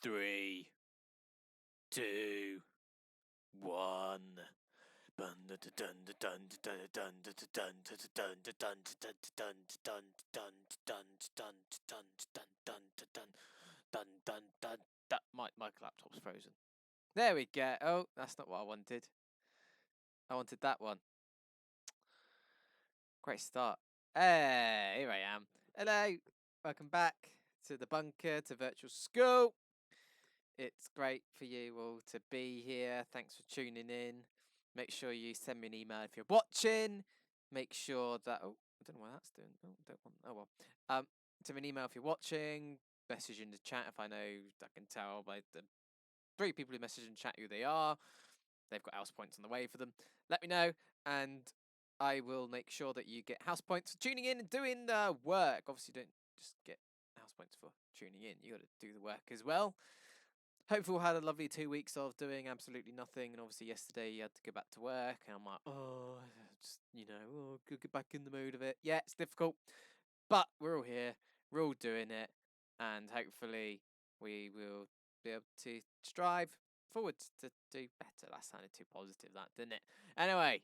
3, 2, 1. My laptop's frozen. There we go. Oh, that's not what I wanted. I wanted that one. Great start. Hey, here I am. Hello. Welcome back to the bunker, to virtual school. It's great for you all to be here. Thanks for tuning in. Make sure you send me an email if you're watching. Make sure that I don't know what that's doing. Send me an email if you're watching. Message in the chat if I can tell by the 3 people who message in chat who they are. They've got house points on the way for them. Let me know, and I will make sure that you get house points for tuning in and doing the work. Obviously, don't just get house points for tuning in. You got to do the work as well. Hopefully we had a lovely 2 weeks of doing absolutely nothing, and obviously yesterday you had to go back to work, and I'm like, get back in the mood of it. Yeah, it's difficult, but we're all here, we're all doing it, and hopefully we will be able to strive forwards to do better. That sounded too positive, that, didn't it? Anyway,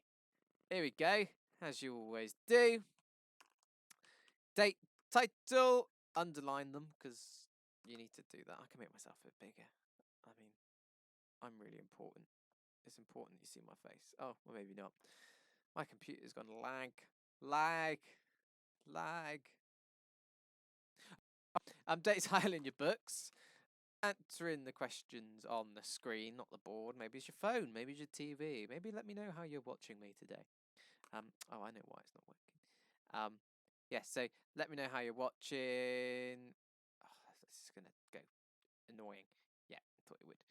here we go, as you always do. Date, title, underline them, because you need to do that. I can make myself a bit bigger. I mean, I'm really important. It's important you see my face. Oh, well, maybe not. My computer's gone lag. Dates high in your books. Answering the questions on the screen, not the board. Maybe it's your phone. Maybe it's your TV. Maybe let me know how you're watching me today. Oh, I know why it's not working. Yeah, so let me know how you're watching. Oh, this is gonna go annoying. Yeah, I thought it would.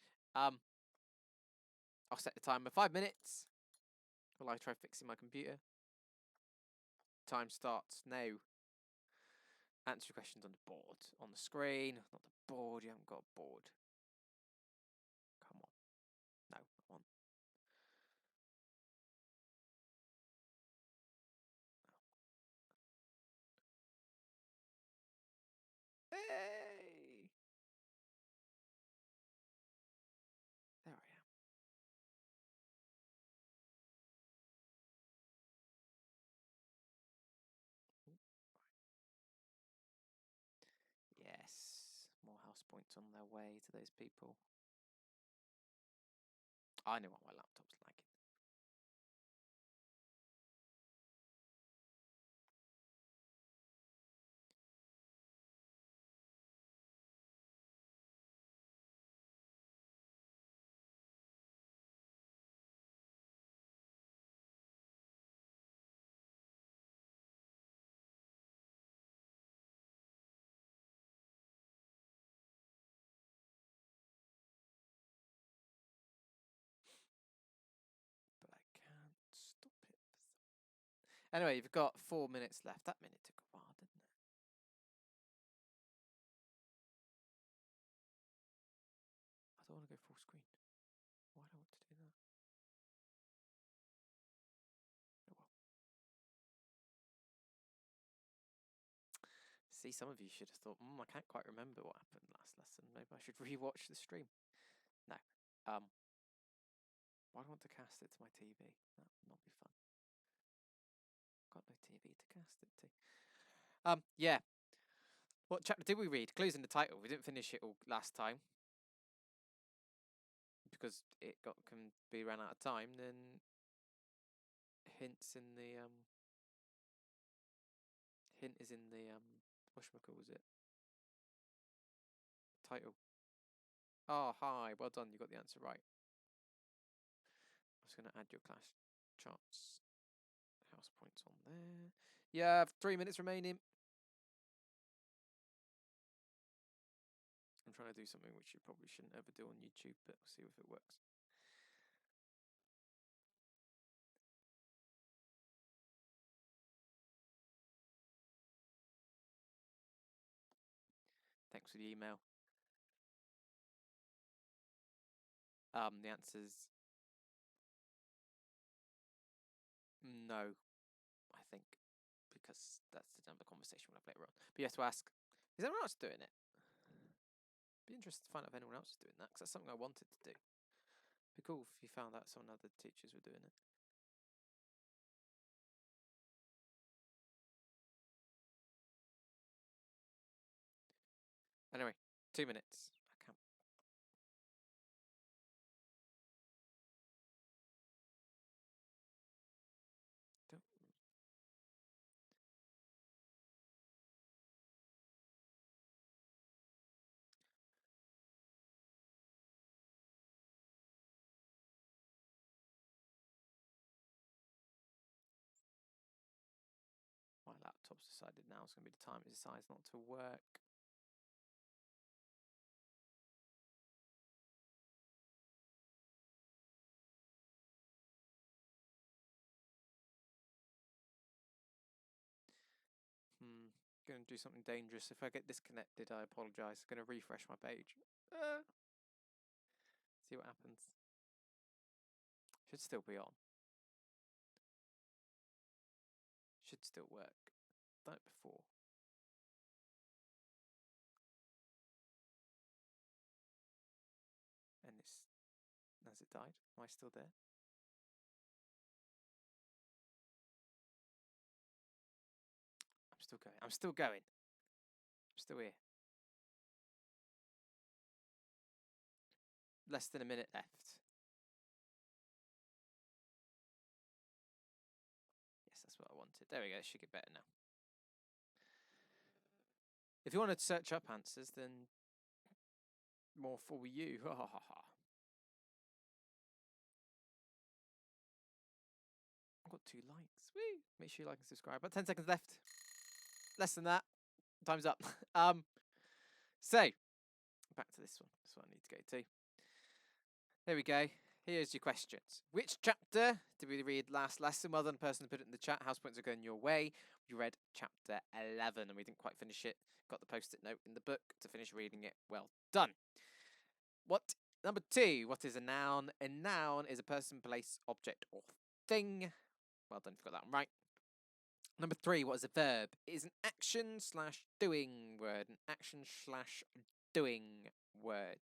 I'll set the timer 5 minutes while I try fixing my computer. Time starts now. Answer your questions on the board. On the screen, not the board. You haven't got a board. Come on. No, come on. Hey! There I am. Yes. More house points on their way to those people. I know what my laptop's lagging. But I can't stop it. Anyway, you've got 4 minutes left. That minute took a while, didn't it? I don't want to go full screen. Why do I want to do that? Oh well. See, some of you should have thought, I can't quite remember what happened last lesson. Maybe I should rewatch the stream. No. Why do I want to cast it to my TV? That would not be fun. Got no TV to cast it to. Yeah. What chapter did we read? Clues in the title. We didn't finish it all last time because it can be ran out of time. Then hints in the hint is in the whatchamacallit, it? Title. Oh, hi. Well done. You got the answer right. I'm just going to add your class charts house points on there. Yeah, 3 minutes remaining. I'm trying to do something which you probably shouldn't ever do on YouTube, but we'll see if it works. Thanks for the email. The answer's no, I think, because that's another conversation we'll have later on. But you have to ask, is everyone else doing it? But interested to find out if anyone else is doing that, because that's something I wanted to do. It'd be cool if you found out some other teachers were doing it. Anyway, 2 minutes. I can't. Don't. My laptop's decided now it's going to be the time it decides not to work. Going to do something dangerous. If I get disconnected, I apologise. Going to refresh my page. See what happens. Should still be on. Should still work. Done it before. And it's... Has it died? Am I still there? I'm still going. I'm still going. I'm still here. Less than a minute left. Yes, that's what I wanted. There we go. It should get better now. If you wanted to search up answers, then more for you. Ha ha ha. I've got 2 likes. Woo! Make sure you like and subscribe. About 10 seconds left. Less than that. Time's up. So, back to this one. That's what I need to go to. There we go. Here's your questions. Which chapter did we read last lesson? Well done, person who put it in the chat. House points are going your way. We read chapter 11 and we didn't quite finish it. Got the post-it note in the book to finish reading it. Well done. Number 2, what is a noun? A noun is a person, place, object, or thing. Well done, you've got that one right. Number 3, what is a verb? It is an action/doing word. An action/doing word.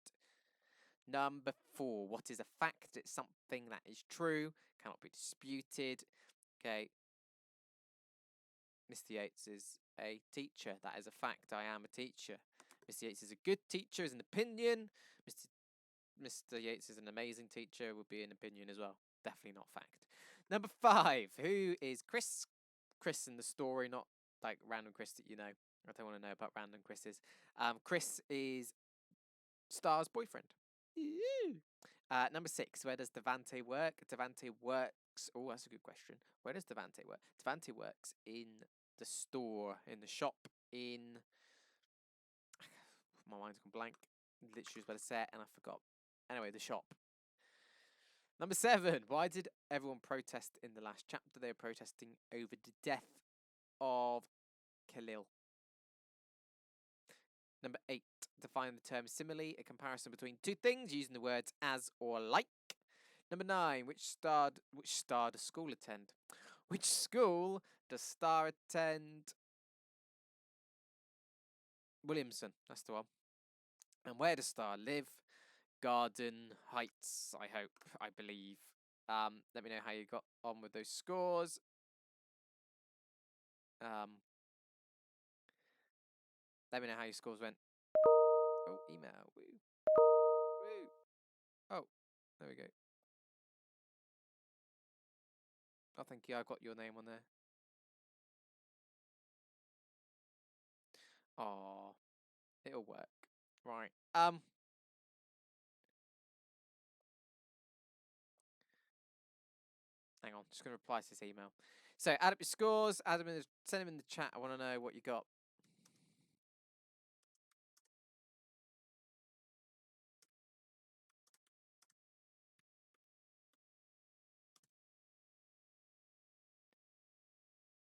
Number 4, what is a fact? It's something that is true, cannot be disputed. Okay. Mr. Yates is a teacher. That is a fact. I am a teacher. Mr. Yates is a good teacher, is an opinion. Mr. Yates is an amazing teacher, would be an opinion as well. Definitely not fact. Number 5, who is Chris? Chris in the story, not like random Chris that you know. I don't want to know about random Chris's. Chris is Star's boyfriend. Number 6, where does Devante work? Devante works... Oh, that's a good question. Where does Devante work? Devante works in the store, in the shop, in... My mind's gone blank. Literally was about to say it and I forgot. Anyway, the shop. Number 7, why did everyone protest in the last chapter? They were protesting over the death of Khalil. Number 8, define the term simile, a comparison between 2 things using the words as or like. Number 9, which star does school attend? Which school does Star attend? Williamson, that's the one. And where does Star live? Garden Heights, I hope, I believe. Let me know how you got on with those scores. Let me know how your scores went. Oh, email. Woo. Woo. Oh, there we go. Oh, thank you. I got your name on there. Oh, it'll work. Right. Hang on, just gonna reply to this email. So add up your scores. Send them in the chat. I want to know what you got.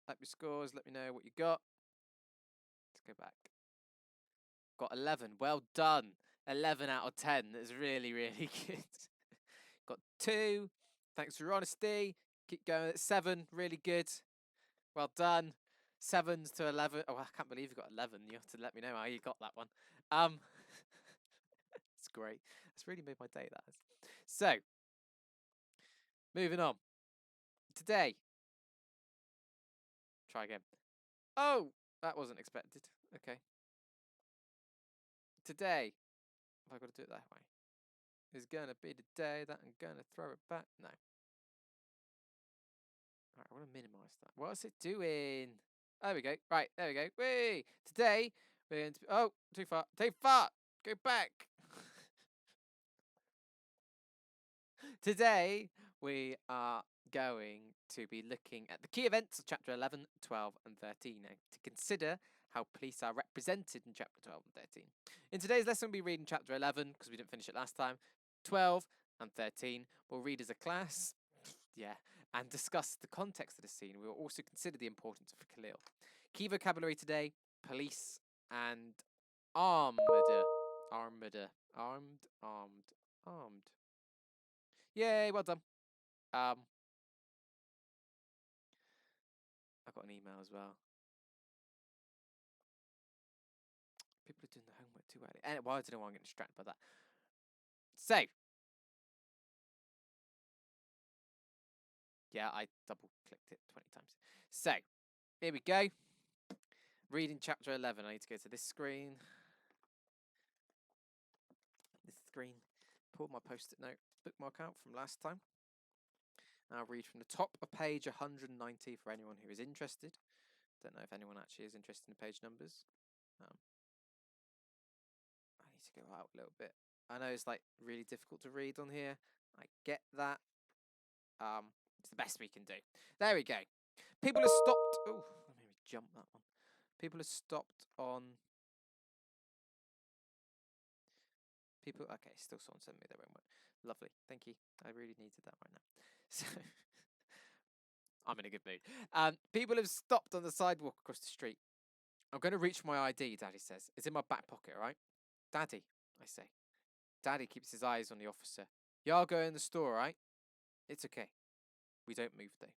Add up your scores. Let me know what you got. Let's go back. Got 11. Well done. 11 out of 10. That's really, really good. Got 2. Thanks for your honesty. Keep going at 7. Really good. Well done. 7s to 11. Oh, I can't believe you got 11. You have to let me know how you got that one. great. That's really made my day, that has. So, moving on. Today. Try again. Oh, that wasn't expected. Okay. Today. Have I got to do it that way? Is going to be the day that I'm going to throw it back. No. Alright, I want to minimise that. What's it doing? There we go. Right, there we go. Whee! Today, we're going to be... Oh, too far. Too far! Go back! Today, we are going to be looking at the key events of chapter 11, 12, and 13 now to consider how police are represented in chapter 12 and 13. In today's lesson, we'll be reading chapter 11 because we didn't finish it last time. 12 and 13 we'll read as a class. Yeah, and discuss the context of the scene. We will also consider the importance of Khalil. Key vocabulary today: police and armed. Armed. Yay, well done. I got an email as well. People are doing the homework too early. And well, I don't know why I'm getting distracted by that. So, yeah, I double clicked it 20 times. So, here we go. Reading chapter 11. I need to go to this screen. Pull my post-it note bookmark out from last time. I'll read from the top of page 190 for anyone who is interested. Don't know if anyone actually is interested in page numbers. I need to go out a little bit. I know it's like really difficult to read on here. I get that. It's the best we can do. There we go. People have stopped. Oh, let me jump that one. People have stopped on. Okay, still someone sent me their own one. Lovely, thank you. I really needed that right now. So, I'm in a good mood. People have stopped on the sidewalk across the street. I'm going to reach for my ID, Daddy says. It's in my back pocket, all right? Daddy, I say. Daddy keeps his eyes on the officer. Yeah, I'll go in the store, all right? It's okay. We don't move, though.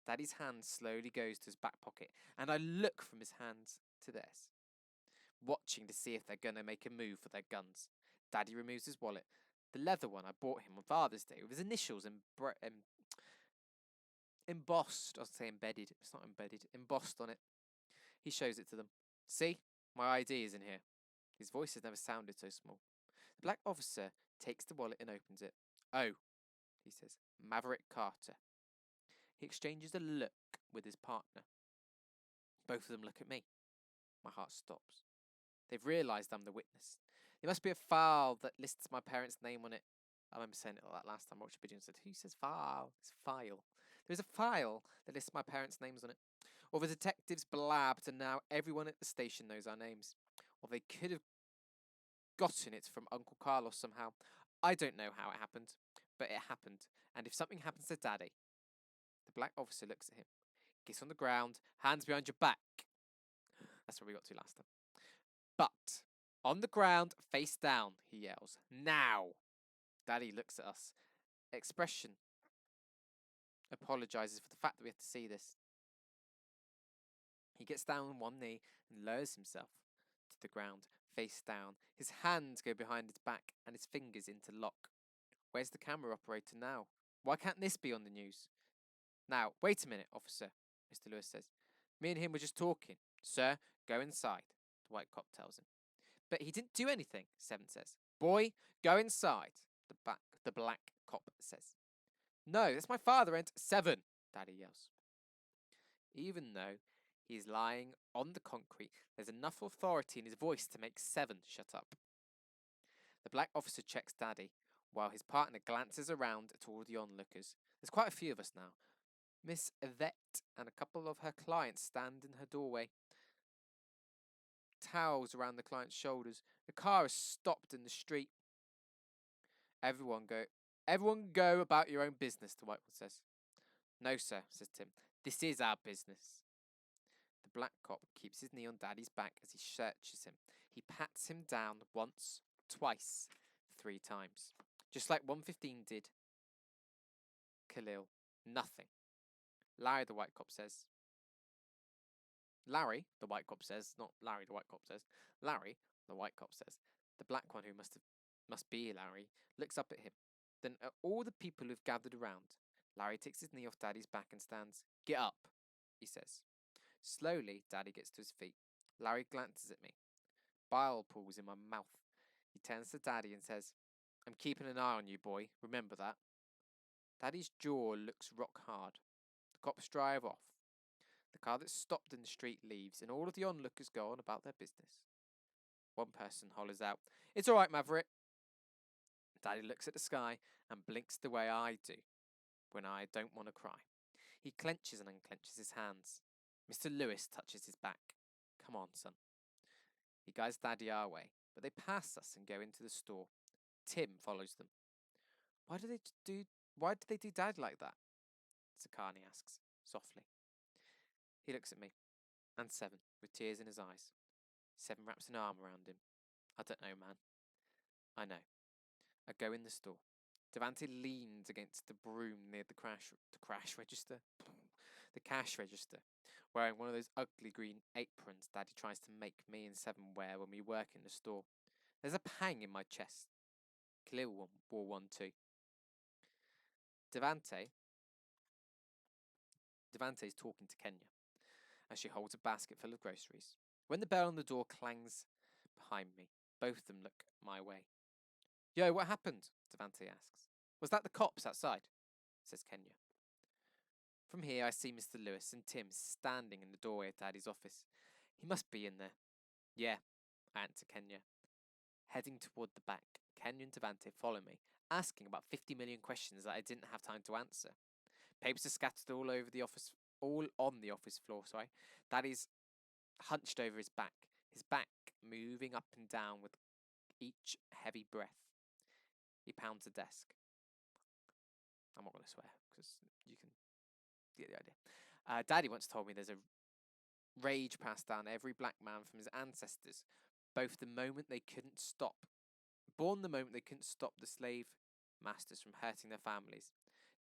Daddy's hand slowly goes to his back pocket, and I look from his hands to theirs, watching to see if they're going to make a move for their guns. Daddy removes his wallet, the leather one I bought him on Father's Day, with his initials embossed. I was say embedded. It's not embedded. Embossed on it. He shows it to them. See? My ID is in here. His voice has never sounded so small. The black officer takes the wallet and opens it. Oh, he says. Maverick Carter. He exchanges a look with his partner. Both of them look at me. My heart stops. They've realised I'm the witness. There must be a file that lists my parents' name on it. I remember saying it like that last time I watched a video and said, who says file? It's file. There's a file that lists my parents' names on it. Or the detectives blabbed and now everyone at the station knows our names. Or they could have gotten it from Uncle Carlos somehow. I don't know how it happened, but it happened. And if something happens to Daddy, the black officer looks at him, gets on the ground, hands behind your back. That's where we got to last time. But on the ground, face down, he yells. Now! Daddy looks at us. Expression. Apologises for the fact that we have to see this. He gets down on one knee and lowers himself to the ground, face down. His hands go behind his back and his fingers interlock. Where's the camera operator now? Why can't this be on the news? Now, wait a minute, officer, Mr. Lewis says. Me and him were just talking. Sir, go inside, the white cop tells him. But he didn't do anything, Seven says. Boy, go inside, the black cop says. No, that's my father and Seven, Daddy yells. Even though he's lying on the concrete, there's enough authority in his voice to make Seven shut up. The black officer checks Daddy, while his partner glances around at all the onlookers. There's quite a few of us now. Miss Yvette and a couple of her clients stand in her doorway. Towels around the client's shoulders. The car is stopped in the street. Everyone go about your own business, the white one says. No, sir, says Tim. This is our business. The black cop keeps his knee on Daddy's back as he searches him. He pats him down once, twice, 3 times. Just like 115 did. Khalil. Nothing. Larry, the white cop says. Larry, the white cop says. Not Larry, the white cop says. Larry, the white cop says. The black one who must have Must be Larry. Looks up at him. Then at all the people who've gathered around. Larry takes his knee off Daddy's back and stands. Get up, he says. Slowly, Daddy gets to his feet. Larry glances at me. Bile pools in my mouth. He turns to Daddy and says, I'm keeping an eye on you, boy. Remember that. Daddy's jaw looks rock hard. The cops drive off. The car that stopped in the street leaves, and all of the onlookers go on about their business. One person hollers out, It's all right, Maverick. Daddy looks at the sky and blinks the way I do when I don't want to cry. He clenches and unclenches his hands. Mr. Lewis touches his back. Come on, son. He guides Daddy our way, but they pass us and go into the store. Tim follows them. Why do they do Dad like that? Sakani asks, softly. He looks at me, and Seven, with tears in his eyes. Seven wraps an arm around him. I don't know, man. I know. I go in the store. Devante leans against the broom near the cash register, wearing one of those ugly green aprons Daddy tries to make me and Seven wear when we work in the store. There's a pang in my chest. Khalil wore one too. Devante's talking to Kenya as she holds a basket full of groceries. When the bell on the door clangs behind me, both of them look my way. Yo, what happened? Devante asks. Was that the cops outside? Says Kenya. From here, I see Mr. Lewis and Tim standing in the doorway of Daddy's office. He must be in there. Yeah, I answer Kenya. Heading toward the back, Kenya and Devante follow me, asking about 50 million questions that I didn't have time to answer. Papers are scattered all on the office floor, Daddy's hunched over his back moving up and down with each heavy breath. He pounds the desk. I'm not going to swear, because you can get the idea. Daddy once told me there's a rage passed down every black man from his ancestors, born the moment they couldn't stop the slave masters from hurting their families.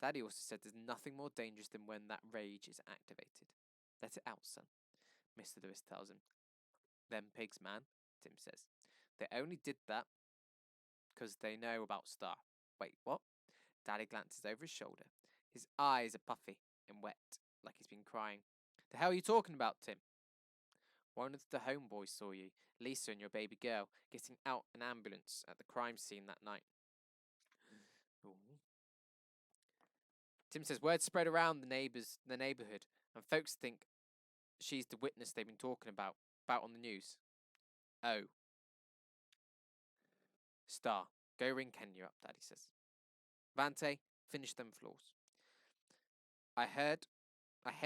Daddy also said there's nothing more dangerous than when that rage is activated. Let it out, son, Mr. Lewis tells him. Them pigs, man, Tim says. They only did that because they know about Star. Wait, what? Daddy glances over his shoulder. His eyes are puffy and wet, like he's been crying. The hell are you talking about, Tim? One of the homeboys saw you, Lisa and your baby girl, getting out an ambulance at the crime scene that night. Ooh. Tim says word spread around the neighborhood, and folks think she's the witness they've been talking about on the news. Oh. Star, go ring Kenya up, Daddy says. Vante, finish them floors. I head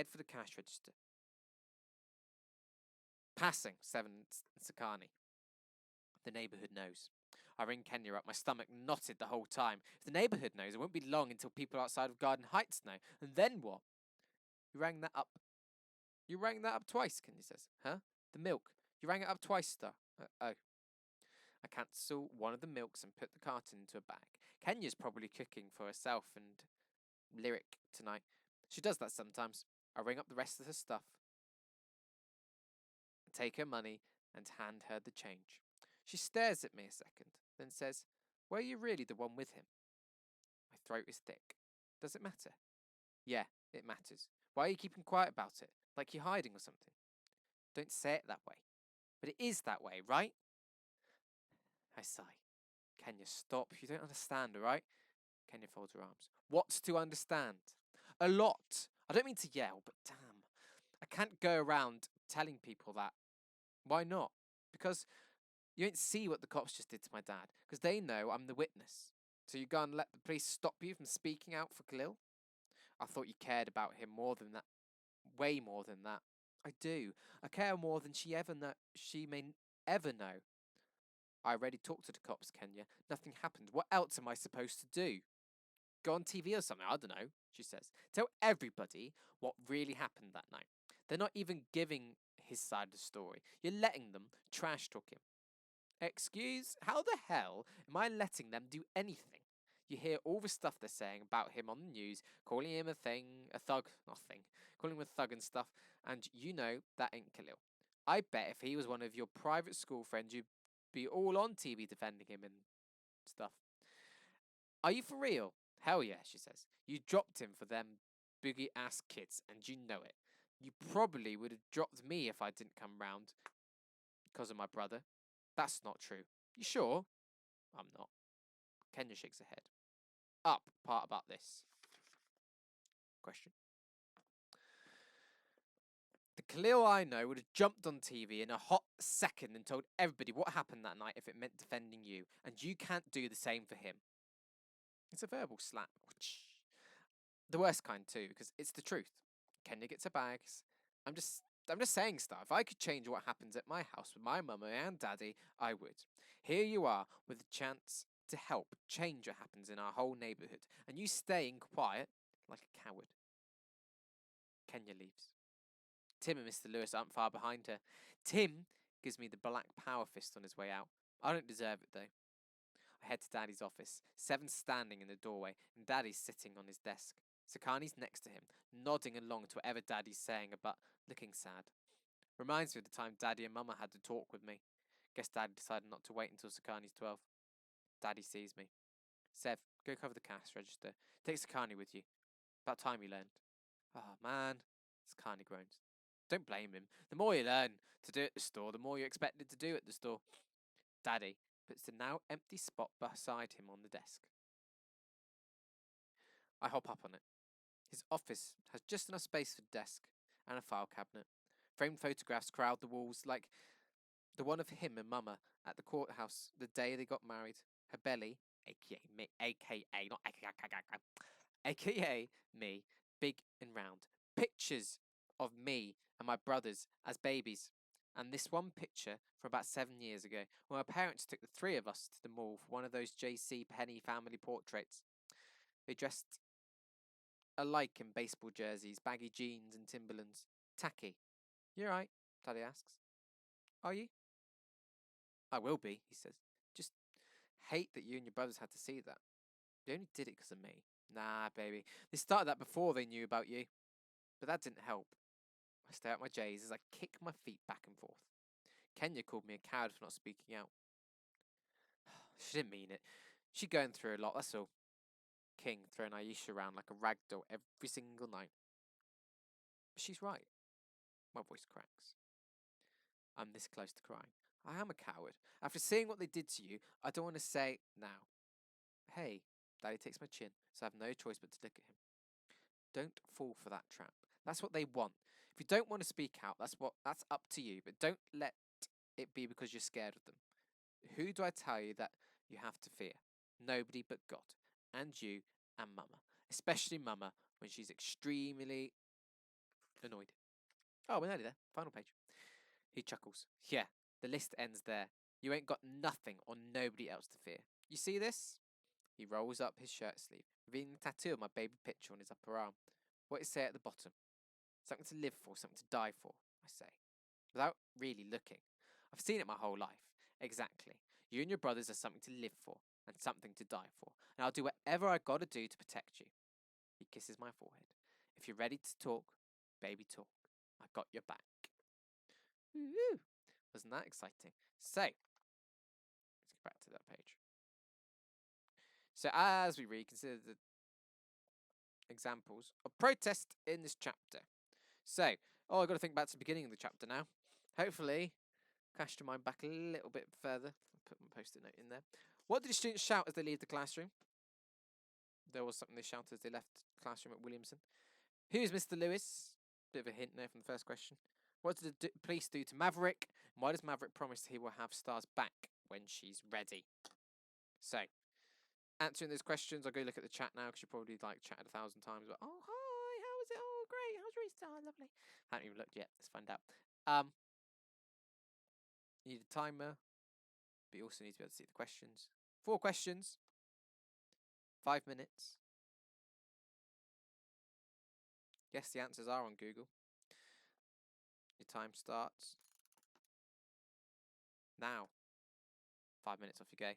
for the cash register. Passing Seven and Sakani. The neighborhood knows. I ring Kenya up, my stomach knotted the whole time. If the neighborhood knows, it won't be long until people outside of Garden Heights know. And then what? You rang that up twice, Kenya says. Huh? The milk. You rang it up twice, Star. Oh. I cancel one of the milks and put the carton into a bag. Kenya's probably cooking for herself and Lyric tonight. She does that sometimes. I ring up the rest of her stuff, take her money, and hand her the change. She stares at me a second, then says, Were you really the one with him? My throat is thick. Does it matter? Yeah, it matters. Why are you keeping quiet about it? Like you're hiding or something? Don't say it that way. But it is that way, right? I sigh. Kenya, stop. You don't understand, alright? Kenya folds her arms. What's to understand? A lot. I don't mean to yell, but damn. I can't go around telling people that. Why not? Because you don't see what the cops just did to my dad. Because they know I'm the witness. So you're going to let the police stop you from speaking out for Khalil? I thought you cared about him more than that. Way more than that. I do. I care more than she may ever know. I already talked to the cops, Kenya. Nothing happened. What else am I supposed to do? Go on TV or something, I don't know, she says. Tell everybody what really happened that night. They're not even giving his side of the story. You're letting them trash talk him. Excuse? How the hell am I letting them do anything? You hear all the stuff they're saying about him on the news, calling him a thug, calling him a thug and stuff, and you know that ain't Khalil. I bet if he was one of your private school friends, you'd be all on TV defending him and stuff. Are you for real? Hell yeah, she says. You dropped him for them boogie ass kids, and you know it. You probably would have dropped me if I didn't come round because of my brother. That's not true. You sure? I'm not. Kenya shakes her head. Up part about this. Question. The Khalil I know would have jumped on TV in a hot second and told everybody what happened that night if it meant defending you, and you can't do the same for him. It's a verbal slap. The worst kind too, because it's the truth. Kenya gets her bags. I'm just I'm just saying stuff. If I could change what happens at my house with my mama and daddy, I would. Here you are with a chance to help change what happens in our whole neighborhood, and you staying quiet like a coward. Kenya leaves. Tim and Mr. Lewis aren't far behind her. Tim gives me the black power fist on his way out. I don't deserve it though. I head to Daddy's office. Seven's standing in the doorway, and Daddy's sitting on his desk. Sakani's next to him, nodding along to whatever Daddy's saying, but looking sad. Reminds me of the time Daddy and Mama had to talk with me. Guess Daddy decided not to wait until Sakani's 12. Daddy sees me. Sev, go cover the cash register. Take Sakani with you. About time you learned. Oh, man. Sakani groans. Don't blame him. The more you learn to do at the store, the more you're expected to do at the store. Daddy puts the now empty spot beside him on the desk. I hop up on it. His office has just enough space for a desk and a file cabinet. Framed photographs crowd the walls, like the one of him and Mama at the courthouse the day they got married. Her belly, aka me, aka not aka me, big and round. Pictures of me and my brothers as babies. And this one picture from about 7 years ago, when my parents took the three of us to the mall for one of those J.C. Penney family portraits. They dressed alike in baseball jerseys, baggy jeans, and Timberlands. Tacky. You right? Daddy asks. Are you? I will be, he says. Just hate that you and your brothers had to see that. They only did it because of me. Nah, baby. They started that before they knew about you. But that didn't help. I stare at my J's as I kick my feet back and forth. Kenya called me a coward for not speaking out. She didn't mean it. She going through a lot, that's all. King throwing Aisha around like a rag doll every single night. But she's right. My voice cracks. I'm this close to crying. I am a coward. After seeing what they did to you, I don't want to say now. Hey, Daddy takes my chin, so I have no choice but to look at him. Don't fall for that trap. That's what they want. If you don't want to speak out, that's up to you, but don't let it be because you're scared of them. Who do I tell you that you have to fear? Nobody but God, and you, and Mama. Especially Mama when she's extremely annoyed. Oh, we're nearly there. Final page. He chuckles. Yeah, the list ends there. You ain't got nothing or nobody else to fear. You see this? He rolls up his shirt sleeve, revealing the tattoo of my baby picture on his upper arm. What does it say at the bottom? Something to live for, something to die for, I say, without really looking. I've seen it my whole life. Exactly. You and your brothers are something to live for and something to die for, and I'll do whatever I gotta do to protect you. He kisses my forehead. If you're ready to talk, baby, talk. I got your back. Woo! Wasn't that exciting? So, let's go back to that page. So, as we read, consider the examples of protest in this chapter. So, I've got to think back to the beginning of the chapter now. Hopefully, cast your mind back a little bit further. I'll put my post-it note in there. What did the students shout as they leave the classroom? There was something they shouted as they left the classroom at Williamson. Who's Mr. Lewis? Bit of a hint there from the first question. What did the police do to Maverick? And why does Maverick promise he will have Stars back when she's ready? So, answering those questions, I'll go look at the chat now because you probably chatted 1,000 times. But oh hi, how was it? Oh great, how's your Easter? Oh, lovely. Haven't even looked yet. Let's find out. You need a timer, but you also need to be able to see the questions. 4 questions, 5 minutes. Guess the answers are on Google. Your time starts now. 5 minutes off you go.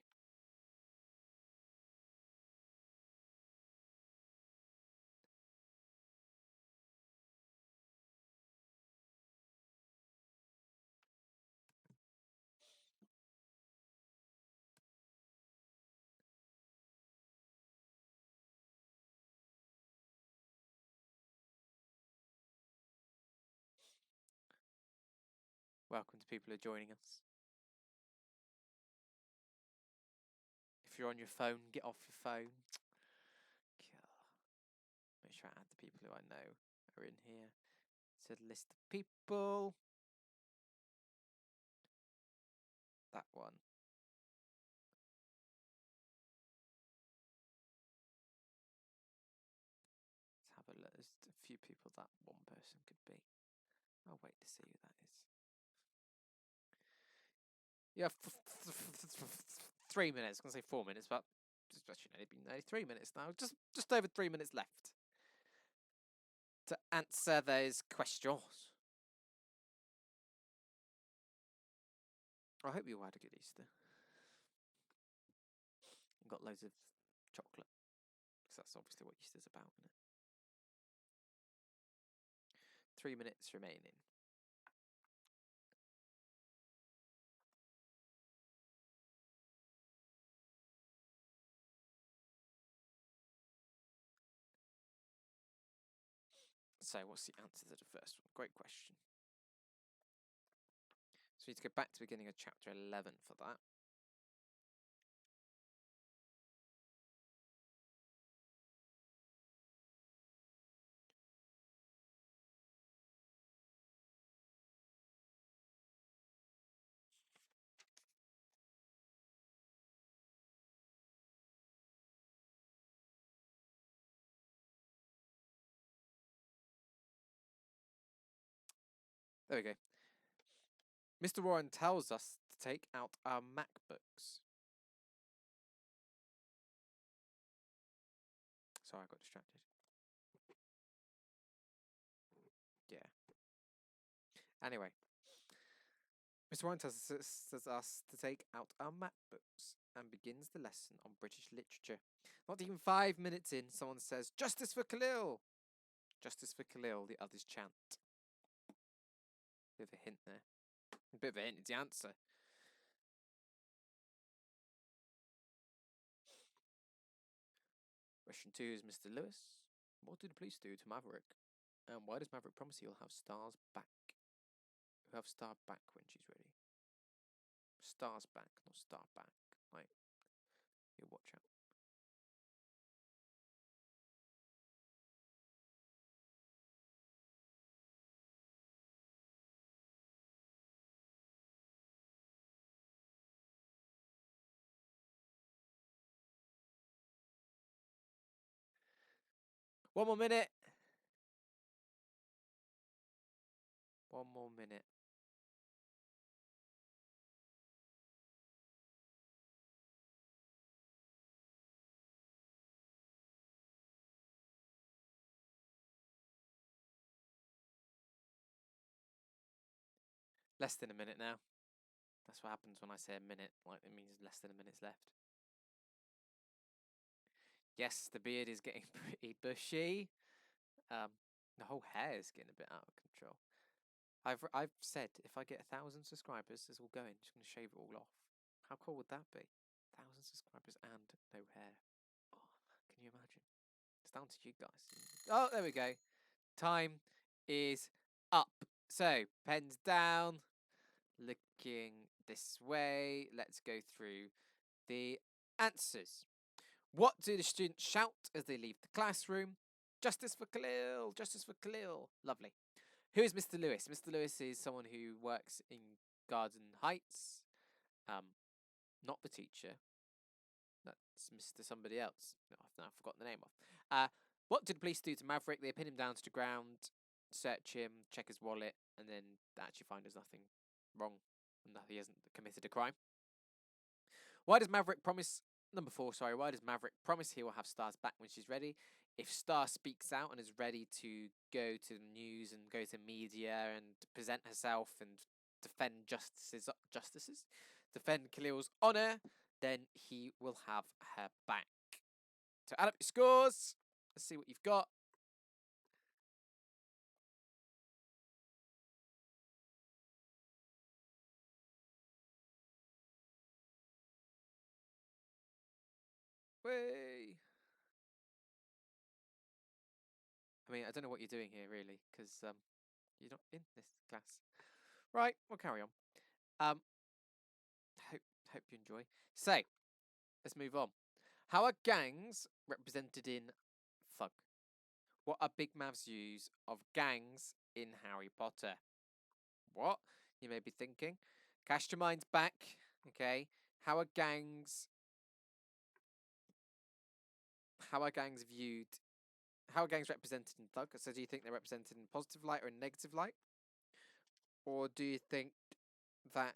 Welcome to people who are joining us. If you're on your phone, get off your phone. Make sure I add the people who I know are in here to the list of people. That one. Let's have a look. There's a few people that one person could be. I'll wait to see who that is. Yeah, 3 minutes. I was going to say 4 minutes, but it's actually only been nearly 3 minutes now. Just over 3 minutes left to answer those questions. I hope you all had a good Easter. And got loads of chocolate. Because that's obviously what Easter's about, isn't it? 3 minutes remaining. So, what's the answer to the first one? Great question. So, we need to go back to the beginning of chapter 11 for that. There we go. Mr. Warren tells us to take out our MacBooks. Sorry, I got distracted. Yeah. Anyway, Mr. Warren tells us to take out our MacBooks and begins the lesson on British literature. Not even 5 minutes in, someone says, "Justice for Khalil!" Justice for Khalil, the others chant. Bit of a hint there. A bit of a hint is the answer. Question 2 is Mr. Lewis. What do the police do to Maverick? And why does Maverick promise he'll have Stars back? He'll have Star back when she's ready. Stars back, not Star back. Like, you watch out. One more minute. One more minute. Less than a minute now. That's what happens when I say a minute. Like, it means less than a minute's left. Yes, the beard is getting pretty bushy. The whole hair is getting a bit out of control. I've said if I get 1,000 subscribers, this will go in. Just gonna shave it all off. How cool would that be? 1,000 subscribers and no hair. Oh, can you imagine? It's down to you guys. Oh, there we go. Time is up. So pens down. Looking this way. Let's go through the answers. What do the students shout as they leave the classroom? Justice for Khalil! Justice for Khalil! Lovely. Who is Mr. Lewis? Mr. Lewis is someone who works in Garden Heights. Not the teacher. That's Mr. somebody else. No, I've now forgotten the name of. What did the police do to Maverick? They pin him down to the ground, search him, check his wallet, and then actually find there's nothing wrong and that he hasn't committed a crime. Why does Maverick promise number 4, sorry, why does Maverick promise he will have Stars back when she's ready? If Star speaks out and is ready to go to the news and go to media and present herself and defend justices, defend Khalil's honour, then he will have her back. So add up your scores. Let's see what you've got. Way. I mean, I don't know what you're doing here really, because you're not in this class. Right, we'll carry on. Um, hope hope you enjoy. So, let's move on. How are gangs represented in Thug? What are Big Mav's views of gangs in Harry Potter? What? You may be thinking. Cast your minds back. Okay. How are gangs how are gangs viewed how are gangs represented in Thug? So do you think they're represented in positive light or in negative light? Or do you think that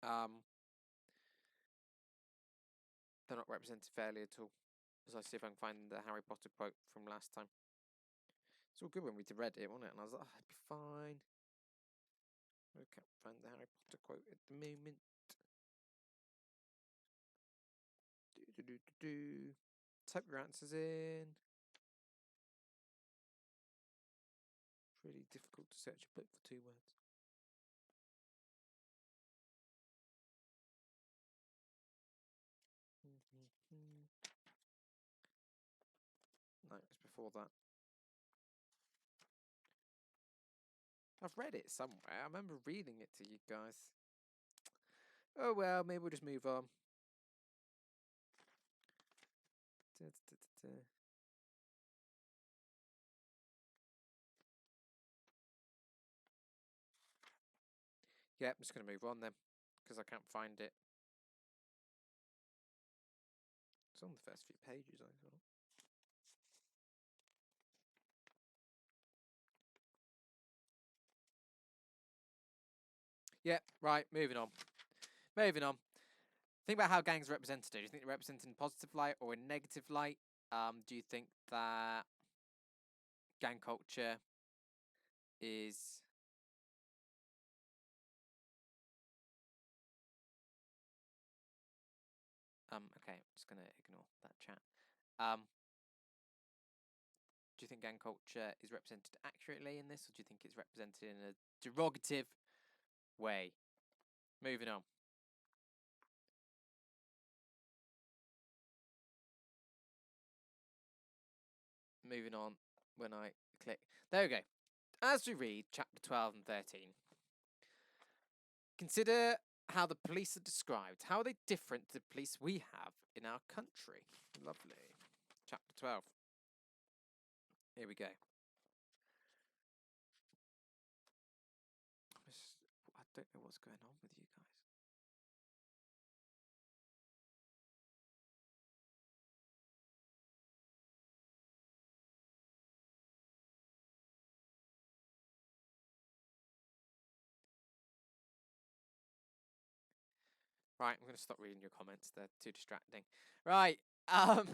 um they're not represented fairly at all? As I see if I can find the Harry Potter quote from last time. It's all good when we read it, wasn't it? And I was like, oh, it'd be fine. I can't find the Harry Potter quote at the moment. Type your answers in. It's really difficult to search a book for 2 words. No, it's before that. I've read it somewhere. I remember reading it to you guys. Oh well, maybe we'll just move on. Yeah, I'm just going to move on then, because I can't find it. It's on the first few pages, I thought. Yeah, right, moving on. Moving on. Think about how gangs are represented. Do you think they're represented in positive light or in negative light? Do you think that gang culture is okay, I'm just gonna ignore that chat. Do you think gang culture is represented accurately in this, or do you think it's represented in a derogative way? Moving on. Moving on when I click. There we go. As we read chapter 12 and 13, consider how the police are described. How are they different to the police we have in our country? Lovely. Chapter 12. Here we go. I don't know what's going on with you guys. Right, I'm going to stop reading your comments. They're too distracting. Right. Oh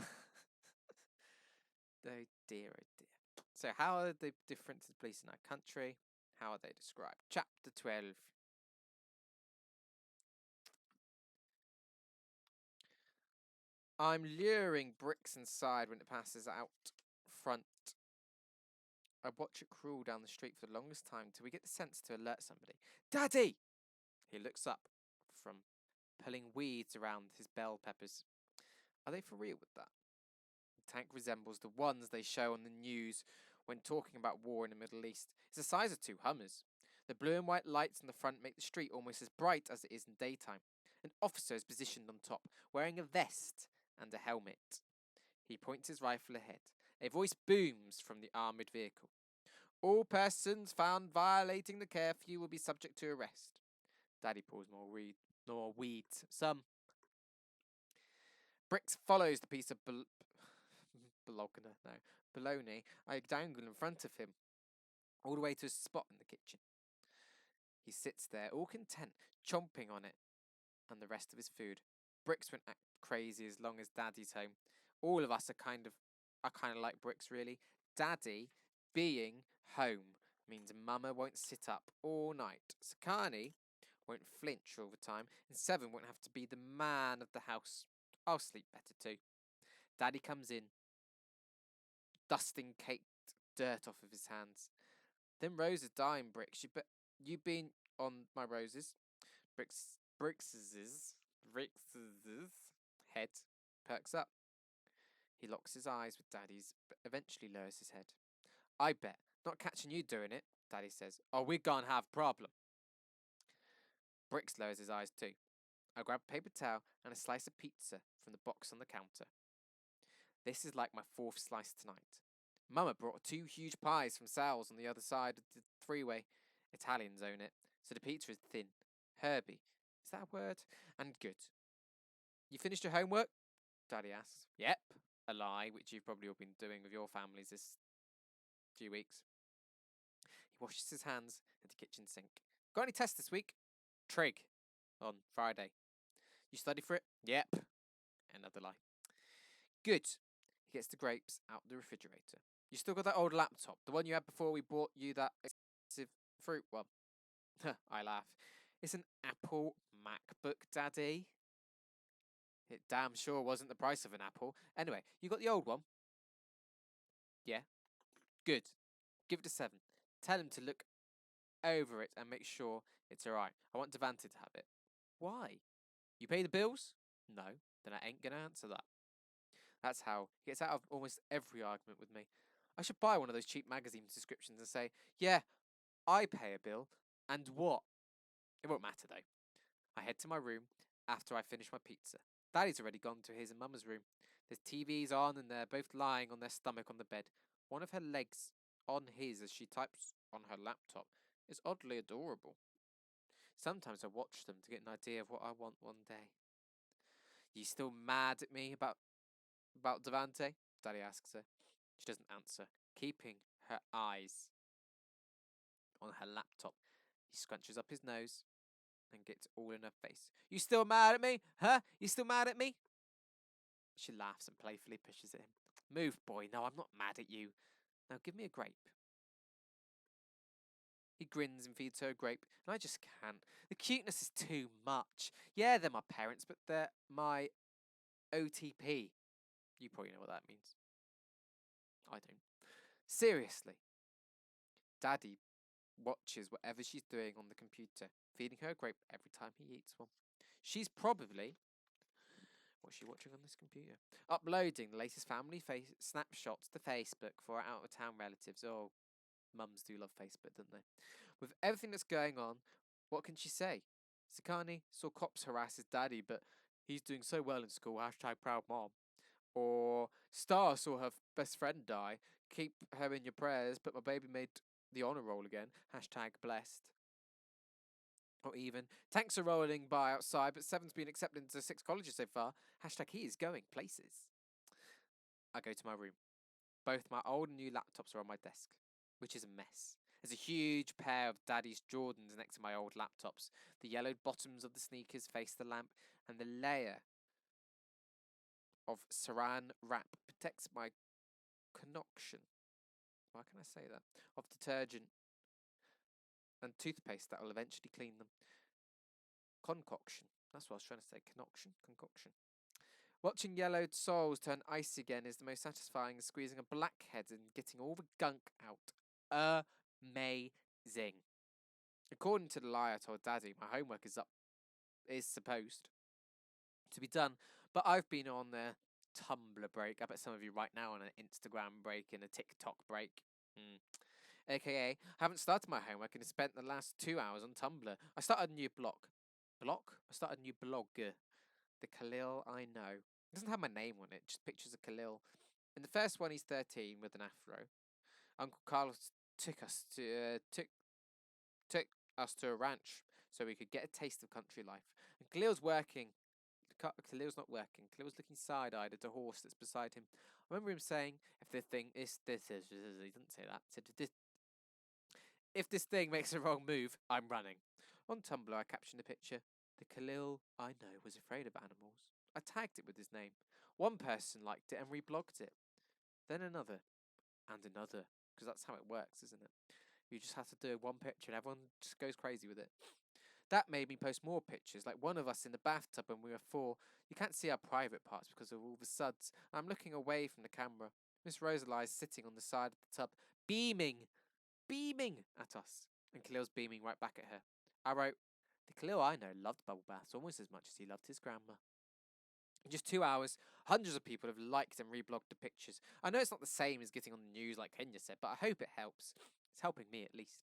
dear, oh dear. So, how are they different to the police in our country? How are they described? Chapter 12. I'm luring Bricks inside when it passes out front. I watch it crawl down the street for the longest time till we get the sense to alert somebody. Daddy! He looks up from pulling weeds around his bell peppers. Are they for real with that? The tank resembles the ones they show on the news when talking about war in the Middle East. It's the size of 2 Hummers. The blue and white lights on the front make the street almost as bright as it is in daytime. An officer is positioned on top, wearing a vest and a helmet. He points his rifle ahead. A voice booms from the armoured vehicle. All persons found violating the curfew will be subject to arrest. Daddy pulls more weeds. Some. Bricks follows the piece of bologna I dangle in front of him, all the way to a spot in the kitchen. He sits there, all content, chomping on it and the rest of his food. Bricks won't act crazy as long as Daddy's home. All of us are kind of like Bricks, really. Daddy being home means Mama won't sit up all night. Sakani won't flinch all the time, and Seven won't have to be the man of the house. I'll sleep better too. Daddy comes in, dusting caked dirt off of his hands. Them roses dying, Bricks. You've been on my roses. Bricks's head perks up. He locks his eyes with Daddy's, but eventually lowers his head. I bet Not catching you doing it, Daddy says. Oh, we're gonna have a problem. Bricks lowers his eyes too. I grab a paper towel and a slice of pizza from the box on the counter. This is like my fourth slice tonight. Mama brought two huge pies from Sal's on the other side of the freeway. Italians own it, so the pizza is thin, herby. Is that a word? And good. You finished your homework? Daddy asks. Yep. A lie, which you've probably all been doing with your families this few weeks. He washes his hands at the kitchen sink. Got any tests this week? Trig. On Friday. You study for it? Yep. Another lie. Good. He gets the grapes out the refrigerator. You still got that old laptop, the one you had before we bought you that expensive fruit one? I laugh. It's an Apple MacBook, Daddy. It damn sure wasn't the price of an apple. Anyway, you got the old one? Yeah. Good. Give it a 7. Tell him to look over it and make sure it's alright. I want Devante to have it. Why? You pay the bills? No. Then I ain't gonna answer that. That's how he gets out of almost every argument with me. I should buy one of those cheap magazine subscriptions and say, yeah, I pay a bill, and what? It won't matter though. I head to my room after I finish my pizza. Daddy's already gone to his and Mama's room. There's TVs on and they're both lying on their stomach on the bed. One of her legs on his as she types on her laptop is oddly adorable. Sometimes I watch them to get an idea of what I want one day. You still mad at me about Devante? Daddy asks her. She doesn't answer, keeping her eyes on her laptop. He scrunches up his nose and gets all in her face. You still mad at me? Huh? You still mad at me? She laughs and playfully pushes at him. Move, boy. No, I'm not mad at you. Now give me a grape. He grins and feeds her a grape, and I just can't. The cuteness is too much. Yeah, they're my parents, but they're my OTP. You probably know what that means. I don't. Seriously. Daddy watches whatever she's doing on the computer, feeding her a grape every time he eats one. She's probably, what's she watching on this computer? Uploading the latest family snapshots to Facebook for her out-of-town relatives. Oh, mums do love Facebook, don't they? With everything that's going on, what can she say? Sakani saw cops harass his daddy, but he's doing so well in school, hashtag proud mom. Or Star saw her best friend die, keep her in your prayers, but my baby made the honour roll again, hashtag blessed. Or even, tanks are rolling by outside, but 7's been accepted into 6 colleges so far, hashtag he is going places. I go to my room. Both my old and new laptops are on my desk, which is a mess. There's a huge pair of Daddy's Jordans next to my old laptops. The yellowed bottoms of the sneakers face the lamp, and the layer of saran wrap protects my concoction. Why can I say that? Of detergent and toothpaste that will eventually clean them. Concoction. That's what I was trying to say. Concoction. Watching yellowed soles turn icy again is the most satisfying as squeezing a blackhead and getting all the gunk out. Amazing. According to the lie I told Daddy, my homework is supposed to be done, but I've been on a Tumblr break. I bet some of you right now on an Instagram break and a TikTok break. AKA, I haven't started my homework and spent the last 2 hours on Tumblr. I started a new blog. I started a new blog. The Khalil I Know. It doesn't have my name on it, just pictures of Khalil. In the first one, he's 13 with an afro. Uncle Carlos took us to a ranch so we could get a taste of country life. And Khalil's working. Khalil's not working. Khalil's looking side-eyed at a horse that's beside him. I remember him saying, "If this thing is this is," he didn't say that. He said, "If this thing makes a wrong move, I'm running." On Tumblr, I captioned the picture. The Khalil I know was afraid of animals. I tagged it with his name. One person liked it and reblogged it. Then another. And another. Because that's how it works, isn't it? You just have to do one picture and everyone just goes crazy with it. That made me post more pictures, like one of us in the bathtub when we were 4. You can't see our private parts because of all the suds. I'm looking away from the camera. Miss Rosalie is sitting on the side of the tub, beaming at us. And Khalil's beaming right back at her. I wrote, the Khalil I know loved bubble baths almost as much as he loved his grandma. In just 2 hours, hundreds of people have liked and reblogged the pictures. I know it's not the same as getting on the news like Kenya said, but I hope it helps. It's helping me at least.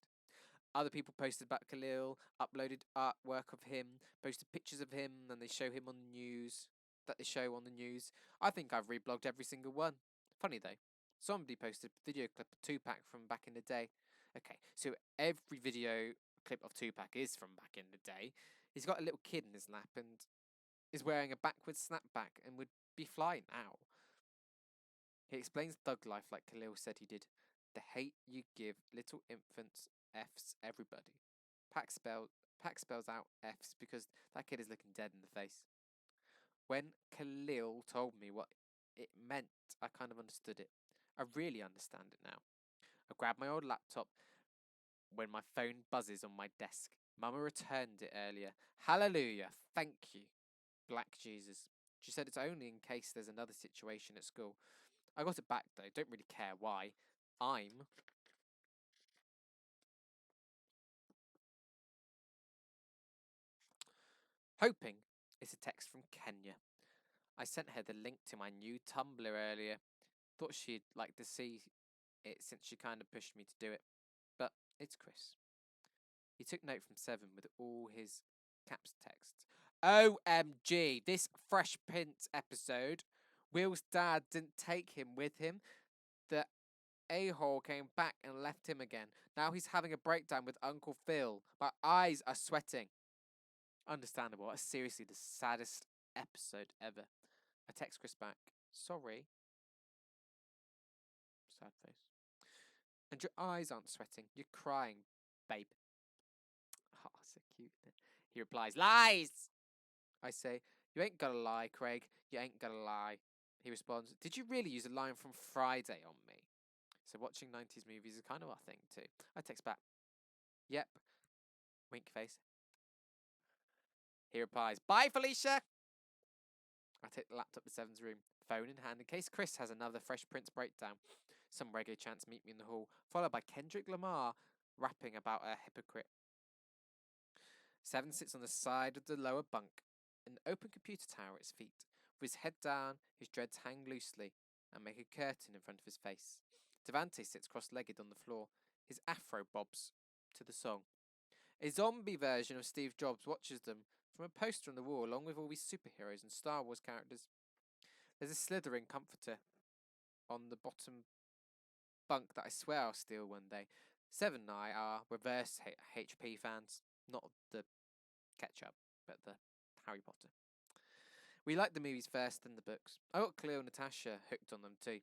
Other people posted about Khalil, uploaded artwork of him, posted pictures of him, and they show him on the news. That they show on the news. I think I've reblogged every single one. Funny though, somebody posted a video clip of Tupac from back in the day. Okay, so every video clip of Tupac is from back in the day. He's got a little kid in his lap and is wearing a backwards snapback and would be fly now. He explains thug life like Khalil said he did. The hate you give little infants F's everybody. Pac, spell, Pac spells out F's because that kid is looking dead in the face. When Khalil told me what it meant, I kind of understood it. I really understand it now. I grab my old laptop when my phone buzzes on my desk. Mama returned it earlier. Hallelujah, thank you, Black Jesus. She said it's only in case there's another situation at school. I got it back though, don't really care why. I'm hoping it's a text from Kenya. I sent her the link to my new Tumblr earlier. Thought she'd like to see it since she kind of pushed me to do it. But it's Chris. He took note from Seven with all his caps texts. OMG, this Fresh Prince episode. Will's dad didn't take him with him. The a-hole came back and left him again. Now he's having a breakdown with Uncle Phil. My eyes are sweating. Understandable. That's seriously the saddest episode ever. I text Chris back. Sorry. Sad face. And your eyes aren't sweating. You're crying, babe. Oh, so cute. He replies, lies! I say, you ain't gotta lie, Craig. You ain't gotta lie. He responds, did you really use a line from Friday on me? So watching 90s movies is kind of our thing too. I text back, yep. Wink face. He replies, bye, Felicia! I take the laptop to Seven's room, phone in hand, in case Chris has another Fresh Prince breakdown. Some reggae chants meet me in the hall, followed by Kendrick Lamar rapping about a hypocrite. Seven sits on the side of the lower bunk, an open computer tower at his feet. With his head down, his dreads hang loosely and make a curtain in front of his face. Devante sits cross-legged on the floor, his afro bobs to the song. A zombie version of Steve Jobs watches them from a poster on the wall along with all these superheroes and Star Wars characters. There's a slithering comforter on the bottom bunk that I swear I'll steal one day. Seven and I are reverse HP fans, not the ketchup, but the Harry Potter. We liked the movies first, then the books. I got Cleo and Natasha hooked on them too.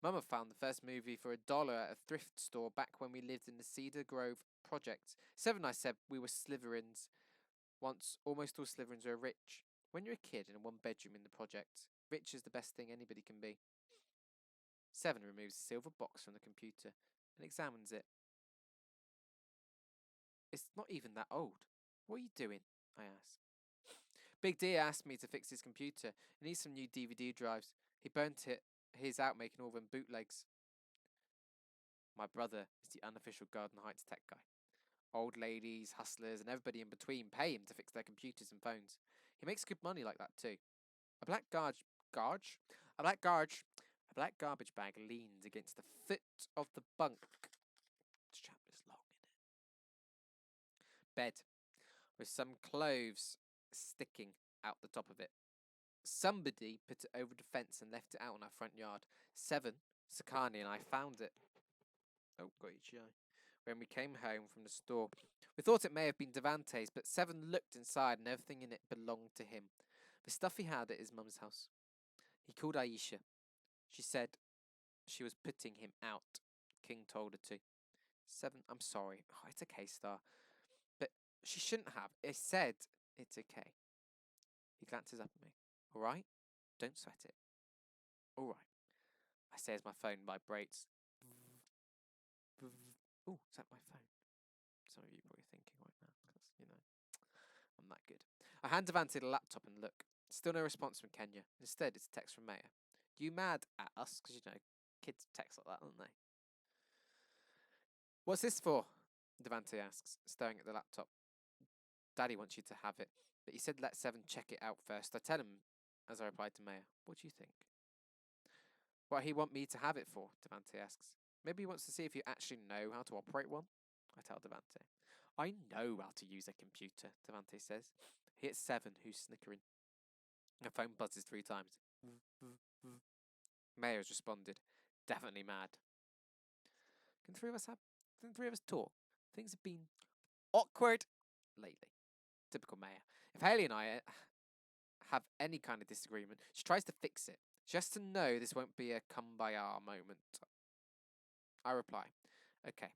Mama found the first movie for $1 at a thrift store back when we lived in the Cedar Grove projects. Seven and I said we were Slytherins. Once, almost all Slytherins were rich. When you're a kid in a one bedroom in the project, rich is the best thing anybody can be. Seven removes a silver box from the computer and examines it. It's not even that old. What are you doing? I ask. Big D asked me to fix his computer. He needs some new DVD drives. He burnt his out making all them bootlegs. My brother is the unofficial Garden Heights tech guy. Old ladies, hustlers, and everybody in between pay him to fix their computers and phones. He makes good money like that too. A black A black garbage bag leans against the foot of the bunk. This chapter's long, innit? Bed, with some clothes sticking out the top of it. Somebody put it over the fence and left it out in our front yard. Seven, Sakani and I found it. Oh, got your eye. When we came home from the store. We thought it may have been Devante's, but Seven looked inside and everything in it belonged to him. The stuff he had at his mum's house. He called Aisha. She said she was putting him out. King told her to. Seven, I'm sorry. Oh, it's okay, Star. But she shouldn't have. I said it's okay. He glances up at me. All right? Don't sweat it. All right. I say as my phone vibrates. Oh, is that my phone? Some of you probably thinking right now, because, I'm that good. I hand Devante the laptop and look. Still no response from Kenya. Instead, it's a text from Maya. You mad at us? Because, kids text like that, don't they? What's this for? Devante asks, staring at the laptop. Daddy wants you to have it, but he said let Seven check it out first. I tell him as I replied to Maya. What do you think? What he want me to have it for? Devante asks. Maybe he wants to see if you actually know how to operate one. I tell Devante. I know how to use a computer, Devante says. He hits 7, who's snickering. Her phone buzzes 3 times. Maya has responded. Definitely mad. Can the three of us have? Can the three of us talk? Things have been awkward lately. Typical Maya. If Haley and I have any kind of disagreement, she tries to fix it. She has to know this won't be a come-by-our moment. I reply, okay,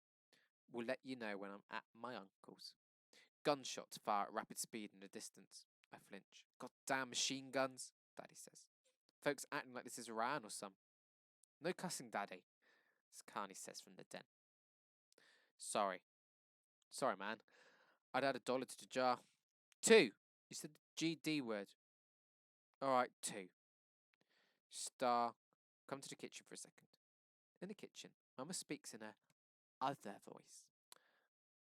we'll let you know when I'm at my uncle's. Gunshots fire at rapid speed in the distance. I flinch. Goddamn machine guns, Daddy says. Folks acting like this is Iran or some. No cussing, Daddy, Sakani says from the den. Sorry. Sorry, man. I'd add $1 to the jar. 2. You said the GD word. Alright, 2. Star, come to the kitchen for a second. In the kitchen, Mama speaks in her other voice.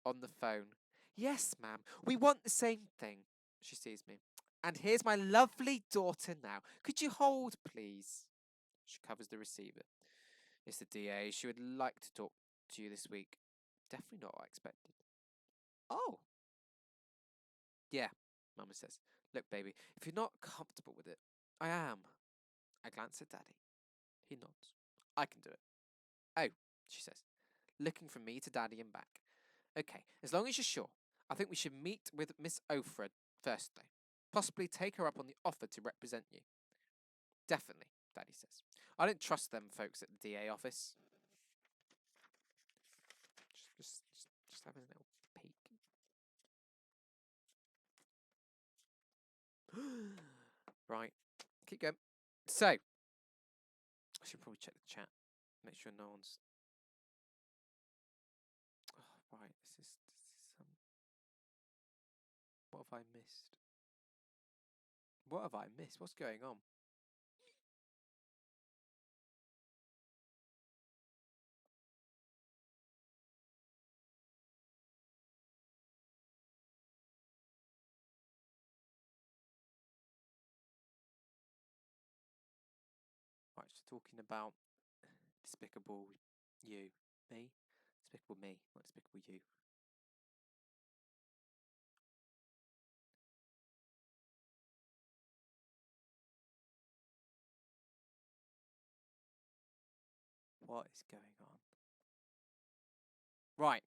On the phone. Yes, ma'am, we want the same thing. She sees me. And here's my lovely daughter now. Could you hold, please? She covers the receiver. It's the DA. She would like to talk to you this week. Definitely not what I expected. Oh. Yeah, Mama says. Look, baby, if you're not comfortable with it, I am. I glance at Daddy. He nods. I can do it. Oh, she says, looking from me to Daddy and back. Okay, as long as you're sure, I think we should meet with Miss Ofra first, though. Possibly take her up on the offer to represent you. Definitely, Daddy says. I don't trust them folks at the DA office. Just having a little peek. Right, keep going. So, I should probably check the chat. Make sure no one's... Oh, right, this is what have I missed? What have I missed? What's going on? Right, just talking about Despicable You. Me? Despicable Me, not Despicable You. What is going on? Right,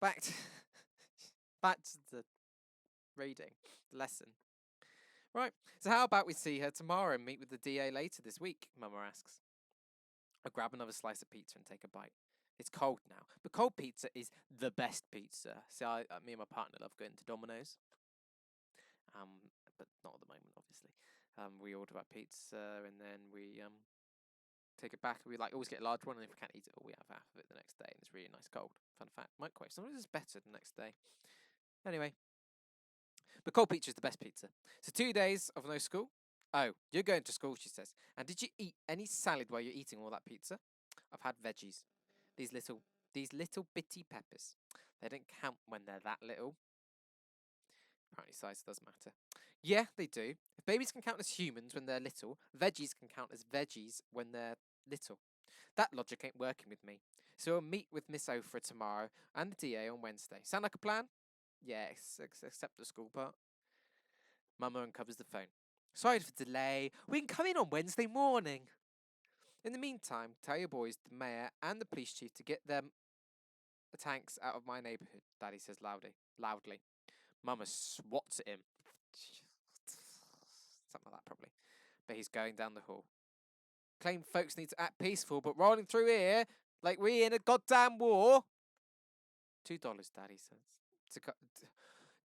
back to back to the reading, the lesson. Right, so how about we see her tomorrow and meet with the DA later this week? Mama asks. I grab another slice of pizza and take a bite. It's cold now, but cold pizza is the best pizza. See, me and my partner love going to Domino's. But not at the moment, obviously. We order our pizza and then we take it back. We always get a large one, and if we can't eat it all, we have half of it the next day, and it's really nice cold. Fun fact: microwave sometimes it's better the next day. Anyway, but cold pizza is the best pizza. So 2 days of no school. Oh, you're going to school, she says. And did you eat any salad while you're eating all that pizza? I've had veggies. These little bitty peppers. They don't count when they're that little. Apparently size does matter. Yeah, they do. If babies can count as humans when they're little, veggies can count as veggies when they're little. That logic ain't working with me. So we'll meet with Miss Ofra tomorrow and the DA on Wednesday. Sound like a plan? Yes, except the school part. Mama uncovers the phone. Sorry for the delay. We can come in on Wednesday morning. In the meantime, tell your boys, the mayor and the police chief to get them tanks out of my neighbourhood, Daddy says loudly. Mama swats at him. Something like that, probably. But he's going down the hall. Claim folks need to act peaceful, but rolling through here like we in a goddamn war. $2, Daddy says.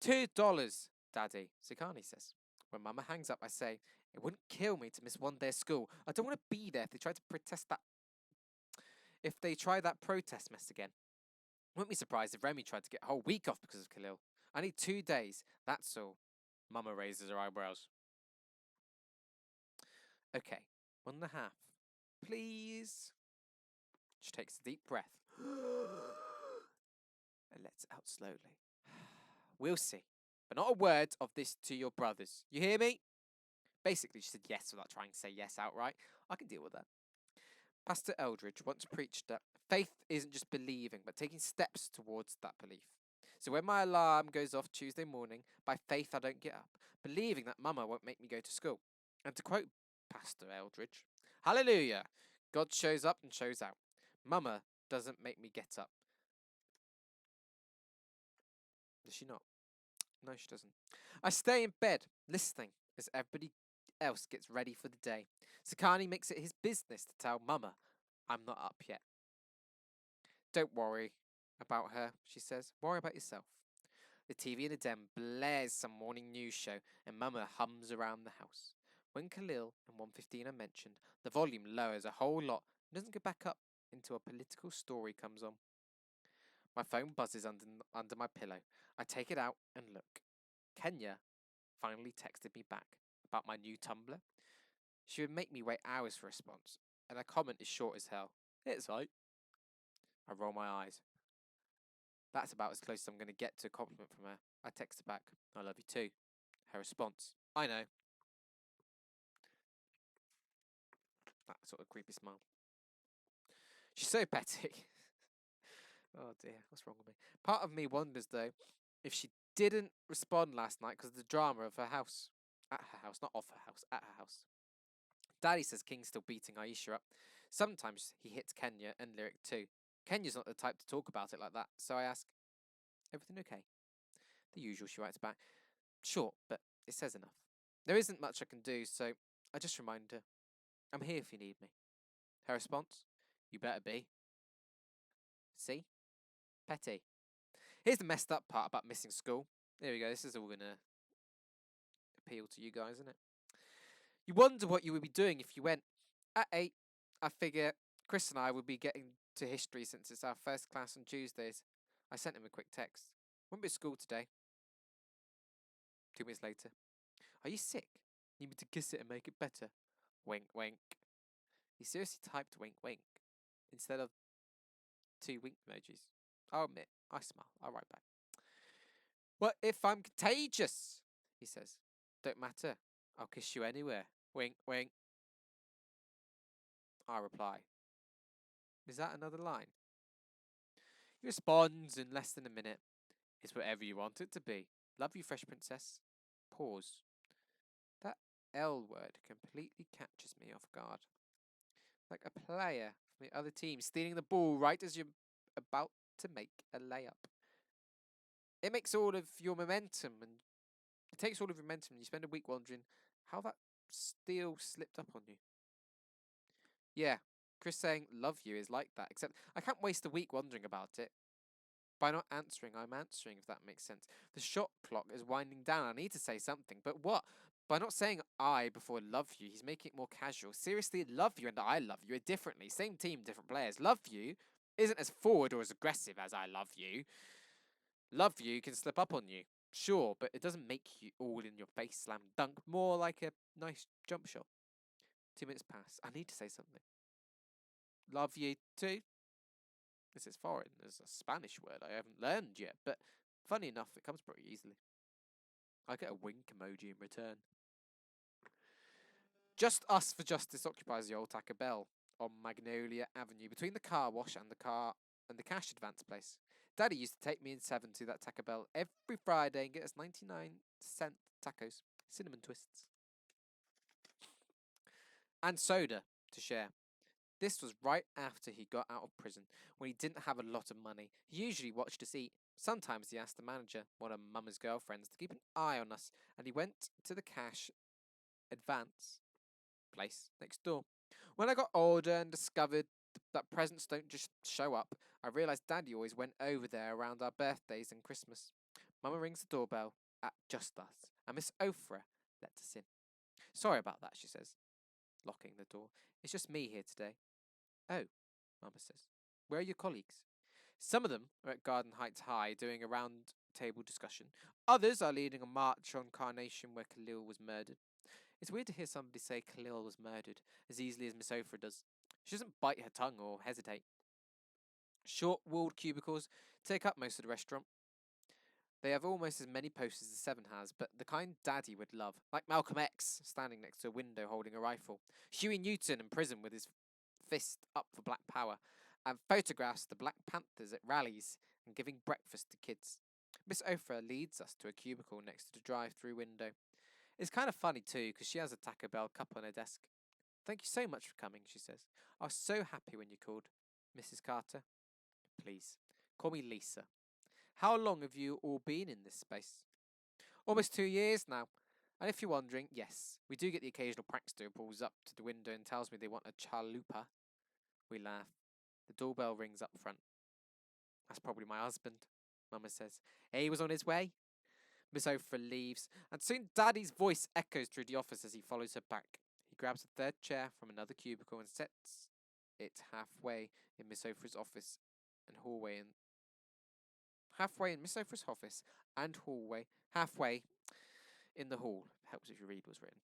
$2, Daddy, Sakani says. When Mama hangs up, I say, it wouldn't kill me to miss one day of school. I don't want to be there if they try to protest that. If they try that protest mess again. Wouldn't be surprised if Remy tried to get a whole week off because of Khalil. I need 2 days, that's all. Mama raises her eyebrows. Okay, 1.5. Please. She takes a deep breath and lets it out slowly. We'll see. But not a word of this to your brothers. You hear me? Basically, she said yes without trying to say yes outright. I can deal with that. Pastor Eldridge once preached that faith isn't just believing, but taking steps towards that belief. So when my alarm goes off Tuesday morning, by faith I don't get up, believing that Mama won't make me go to school. And to quote Pastor Eldridge, hallelujah, God shows up and shows out. Mama doesn't make me get up. Does she not? No, she doesn't. I stay in bed, listening as everybody else gets ready for the day. Sakani makes it his business to tell Mama I'm not up yet. Don't worry about her, she says. Worry about yourself. The TV in the den blares some morning news show, and Mama hums around the house. When Khalil and 115 are mentioned, the volume lowers a whole lot and doesn't go back up until a political story comes on. My phone buzzes under my pillow. I take it out and look. Kenya finally texted me back about my new Tumblr. She would make me wait hours for a response, and her comment is short as hell. It's right. I roll my eyes. That's about as close as I'm going to get to a compliment from her. I text her back, I love you too. Her response, I know. That sort of creepy smile. She's so petty. Oh dear, what's wrong with me? Part of me wonders though if she didn't respond last night because of the drama of her house. At her house, not of her house, at her house. Daddy says King's still beating Aisha up. Sometimes he hits Kenya and Lyric too. Kenya's not the type to talk about it like that, so I ask, everything okay? The usual, she writes back. Short, but it says enough. There isn't much I can do, so I just remind her, I'm here if you need me. Her response, you better be. See? Petty. Here's the messed up part about missing school. There we go, this is all gonna appeal to you guys, isn't it? You wonder what you would be doing if you went. At 8, I figure Chris and I would be getting to history since it's our first class on Tuesdays. I sent him a quick text. Won't be at school today. 2 minutes later. Are you sick? Need me to kiss it and make it better? Wink, wink. He seriously typed wink, wink instead of 2 wink emojis. I'll admit, I smile. I'll write back. What if I'm contagious? He says. Don't matter. I'll kiss you anywhere. Wink, wink. I reply. Is that another line? He responds in less than a minute. It's whatever you want it to be. Love you, Fresh Princess. Pause. That L word completely catches me off guard. Like a player from the other team stealing the ball right as you're about to make a layup. It makes all of your momentum and it takes all of your momentum and you spend a week wondering how that steal slipped up on you. Yeah, Chris saying love you is like that, except I can't waste a week wondering about it. By not answering, I'm answering, if that makes sense. The shot clock is winding down. I need to say something, but what? By not saying I before love you, he's making it more casual. Seriously, love you and I love you are differently. Same team, different players. Love you isn't as forward or as aggressive as I love you. Love you can slip up on you, sure, but it doesn't make you all in your face slam dunk. More like a nice jump shot. 2 minutes pass. I need to say something. Love you too. This is foreign. There's a Spanish word I haven't learned yet, but funny enough, it comes pretty easily. I get a wink emoji in return. Just Us for Justice occupies the old Taco Bell on Magnolia Avenue between the car wash and the cash advance place. Daddy used to take me and Seven to that Taco Bell every Friday and get us 99-cent tacos, cinnamon twists, and soda to share. This was right after he got out of prison, when he didn't have a lot of money. He usually watched us eat. Sometimes he asked the manager, one of Mama's girlfriends, to keep an eye on us, and he went to the cash advance place next door. When I got older and discovered that presents don't just show up, I realised Daddy always went over there around our birthdays and Christmas. Mama rings the doorbell at Just Us, and Miss Ofra lets us in. Sorry about that, she says, locking the door. It's just me here today. Oh, Mama says. Where are your colleagues? Some of them are at Garden Heights High doing a round table discussion. Others are leading a march on Carnation where Khalil was murdered. It's weird to hear somebody say Khalil was murdered as easily as Miss Ofra does. She doesn't bite her tongue or hesitate. Short walled cubicles take up most of the restaurant. They have almost as many posters as Seven has, but the kind Daddy would love, like Malcolm X standing next to a window holding a rifle, Huey Newton in prison with his fist up for Black Power, and photographs of the Black Panthers at rallies and giving breakfast to kids. Miss Ophra leads us to a cubicle next to the drive-through window. It's kind of funny too, because she has a Taco Bell cup on her desk. Thank you so much for coming, she says. I was so happy when you called. Mrs. Carter, please, call me Lisa. How long have you all been in this space? Almost 2 years now. And if you're wondering, yes, we do get the occasional prankster who pulls up to the window and tells me they want a chalupa. We laugh. The doorbell rings up front. That's probably my husband, Mama says. He was on his way. Miss Ophra leaves, and soon Daddy's voice echoes through the office as he follows her back. He grabs a third chair from another cubicle and sets it halfway in Miss Ophra's office and hallway in halfway in Miss Ophra's office and hallway, halfway in the hall. Helps if you read what's written.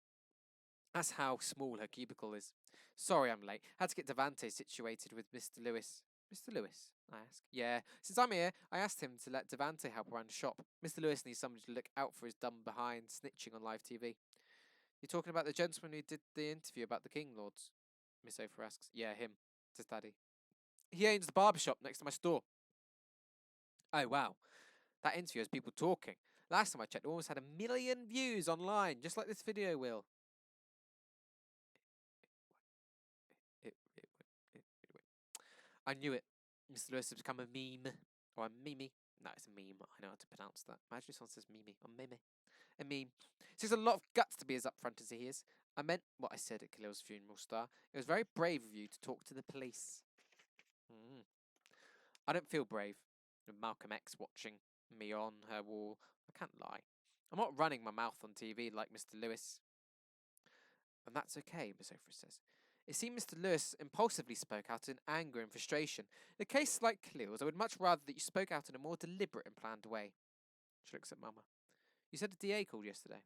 That's how small her cubicle is. Sorry I'm late. Had to get Devante situated with Mr. Lewis. Mr. Lewis? I ask. Yeah. Since I'm here, I asked him to let Devante help around the shop. Mr. Lewis needs somebody to look out for his dumb behind snitching on live TV. You're talking about the gentleman who did the interview about the King Lords? Miss Ophra asks. Yeah, him, says Daddy. He owns the barber shop next to my store. Oh, wow. That interview has people talking. Last time I checked, it almost had 1 million views online, just like this video will. It. I knew it. Mr. Lewis has become a meme. Or a meme. No, it's a meme. I know how to pronounce that. Imagine if someone says meme. Or meme. A meme. It takes a lot of guts to be as upfront as he is. I meant what I said at Khalil's funeral, Star. It was very brave of you to talk to the police. I don't feel brave. With Malcolm X watching me on her wall, I can't lie. I'm not running my mouth on TV like Mr. Lewis. And that's okay, Miss Ophra says. It seemed Mr. Lewis impulsively spoke out in anger and frustration. In a case like Khalil's, I would much rather that you spoke out in a more deliberate and planned way. She looks at Mama. You said the DA called yesterday.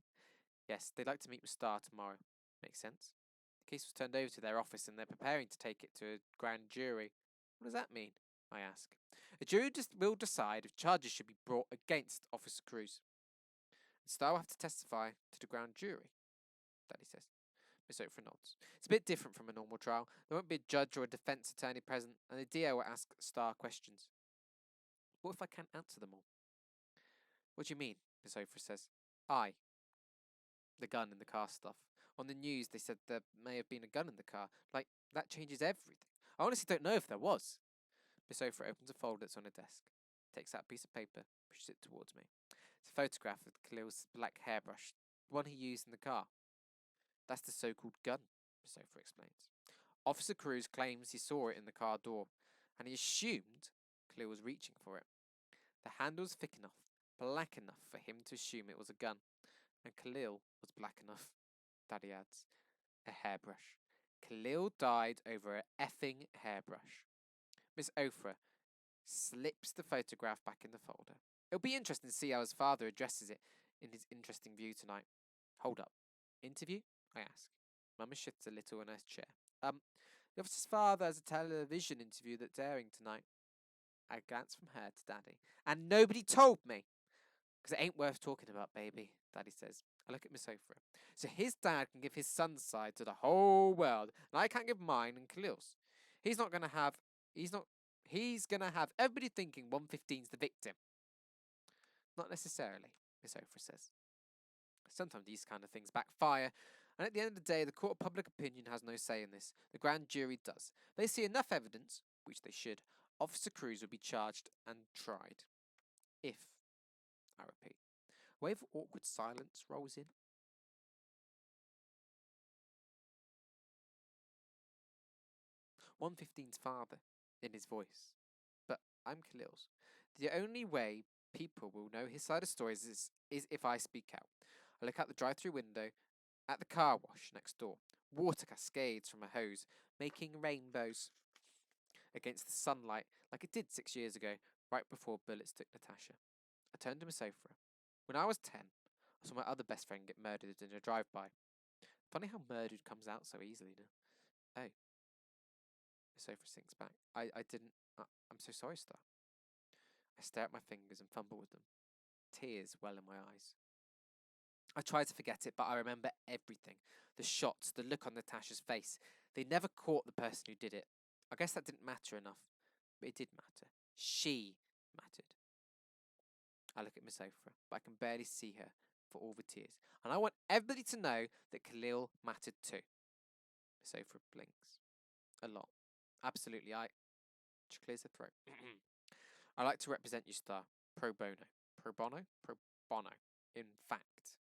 Yes, they'd like to meet with Star tomorrow. Makes sense. The case was turned over to their office and they're preparing to take it to a grand jury. What does that mean? I ask. A jury will decide if charges should be brought against Officer Cruz. And Star will have to testify to the grand jury, Daddy says. Miss Ophra nods. It's a bit different from a normal trial. There won't be a judge or a defence attorney present, and the DA will ask Star questions. What if I can't answer them all? What do you mean? Miss Ophra says. The gun in the car stuff. On the news, they said there may have been a gun in the car. Like, that changes everything. I honestly don't know if there was. Miss Ophra opens a folder that's on her desk, takes out a piece of paper, pushes it towards me. It's a photograph of Khalil's black hairbrush, the one he used in the car. That's the so-called gun, Miss Ophra explains. Officer Cruz claims he saw it in the car door, and he assumed Khalil was reaching for it. The handle's thick enough, black enough for him to assume it was a gun, and Khalil was black enough, Daddy adds. A hairbrush. Khalil died over a effing hairbrush. Miss Ophra slips the photograph back in the folder. It'll be interesting to see how his father addresses it in his interesting view tonight. Hold up. Interview? I ask. Mama shifts a little in her chair. The officer's father has a television interview that's airing tonight. I glance from her to Daddy. And nobody told me. Because it ain't worth talking about, baby, Daddy says. I look at Miss Ophra. So his dad can give his son's side to the whole world, and I can't give mine and Khalil's. He's gonna have everybody thinking 115's the victim. Not necessarily, Miss Ophra says. Sometimes these kind of things backfire, and at the end of the day, the court of public opinion has no say in this. The grand jury does. They see enough evidence, which they should. Officer Cruz will be charged and tried. If, I repeat. A wave of awkward silence rolls in. 115's father, in his voice. But I'm Khalil's. The only way people will know his side of the story is if I speak out. I look out the drive-through window at the car wash next door. Water cascades from a hose, making rainbows against the sunlight like it did 6 years ago, right before bullets took Natasha. I turned to Miss Ophra. When I was 10, I saw my other best friend get murdered in a drive-by. Funny how murdered comes out so easily now. Oh. Miss Ophra sinks back. I'm so sorry, Star. I stare at my fingers and fumble with them. Tears well in my eyes. I try to forget it, but I remember everything. The shots, the look on Natasha's face. They never caught the person who did it. I guess that didn't matter enough, but it did matter. She mattered. I look at Miss Ophrah, but I can barely see her for all the tears. And I want everybody to know that Khalil mattered too. Miss Ophrah blinks. A lot. Absolutely. She clears her throat. I like to represent you, Star. Pro bono. Pro bono? Pro bono. In fact.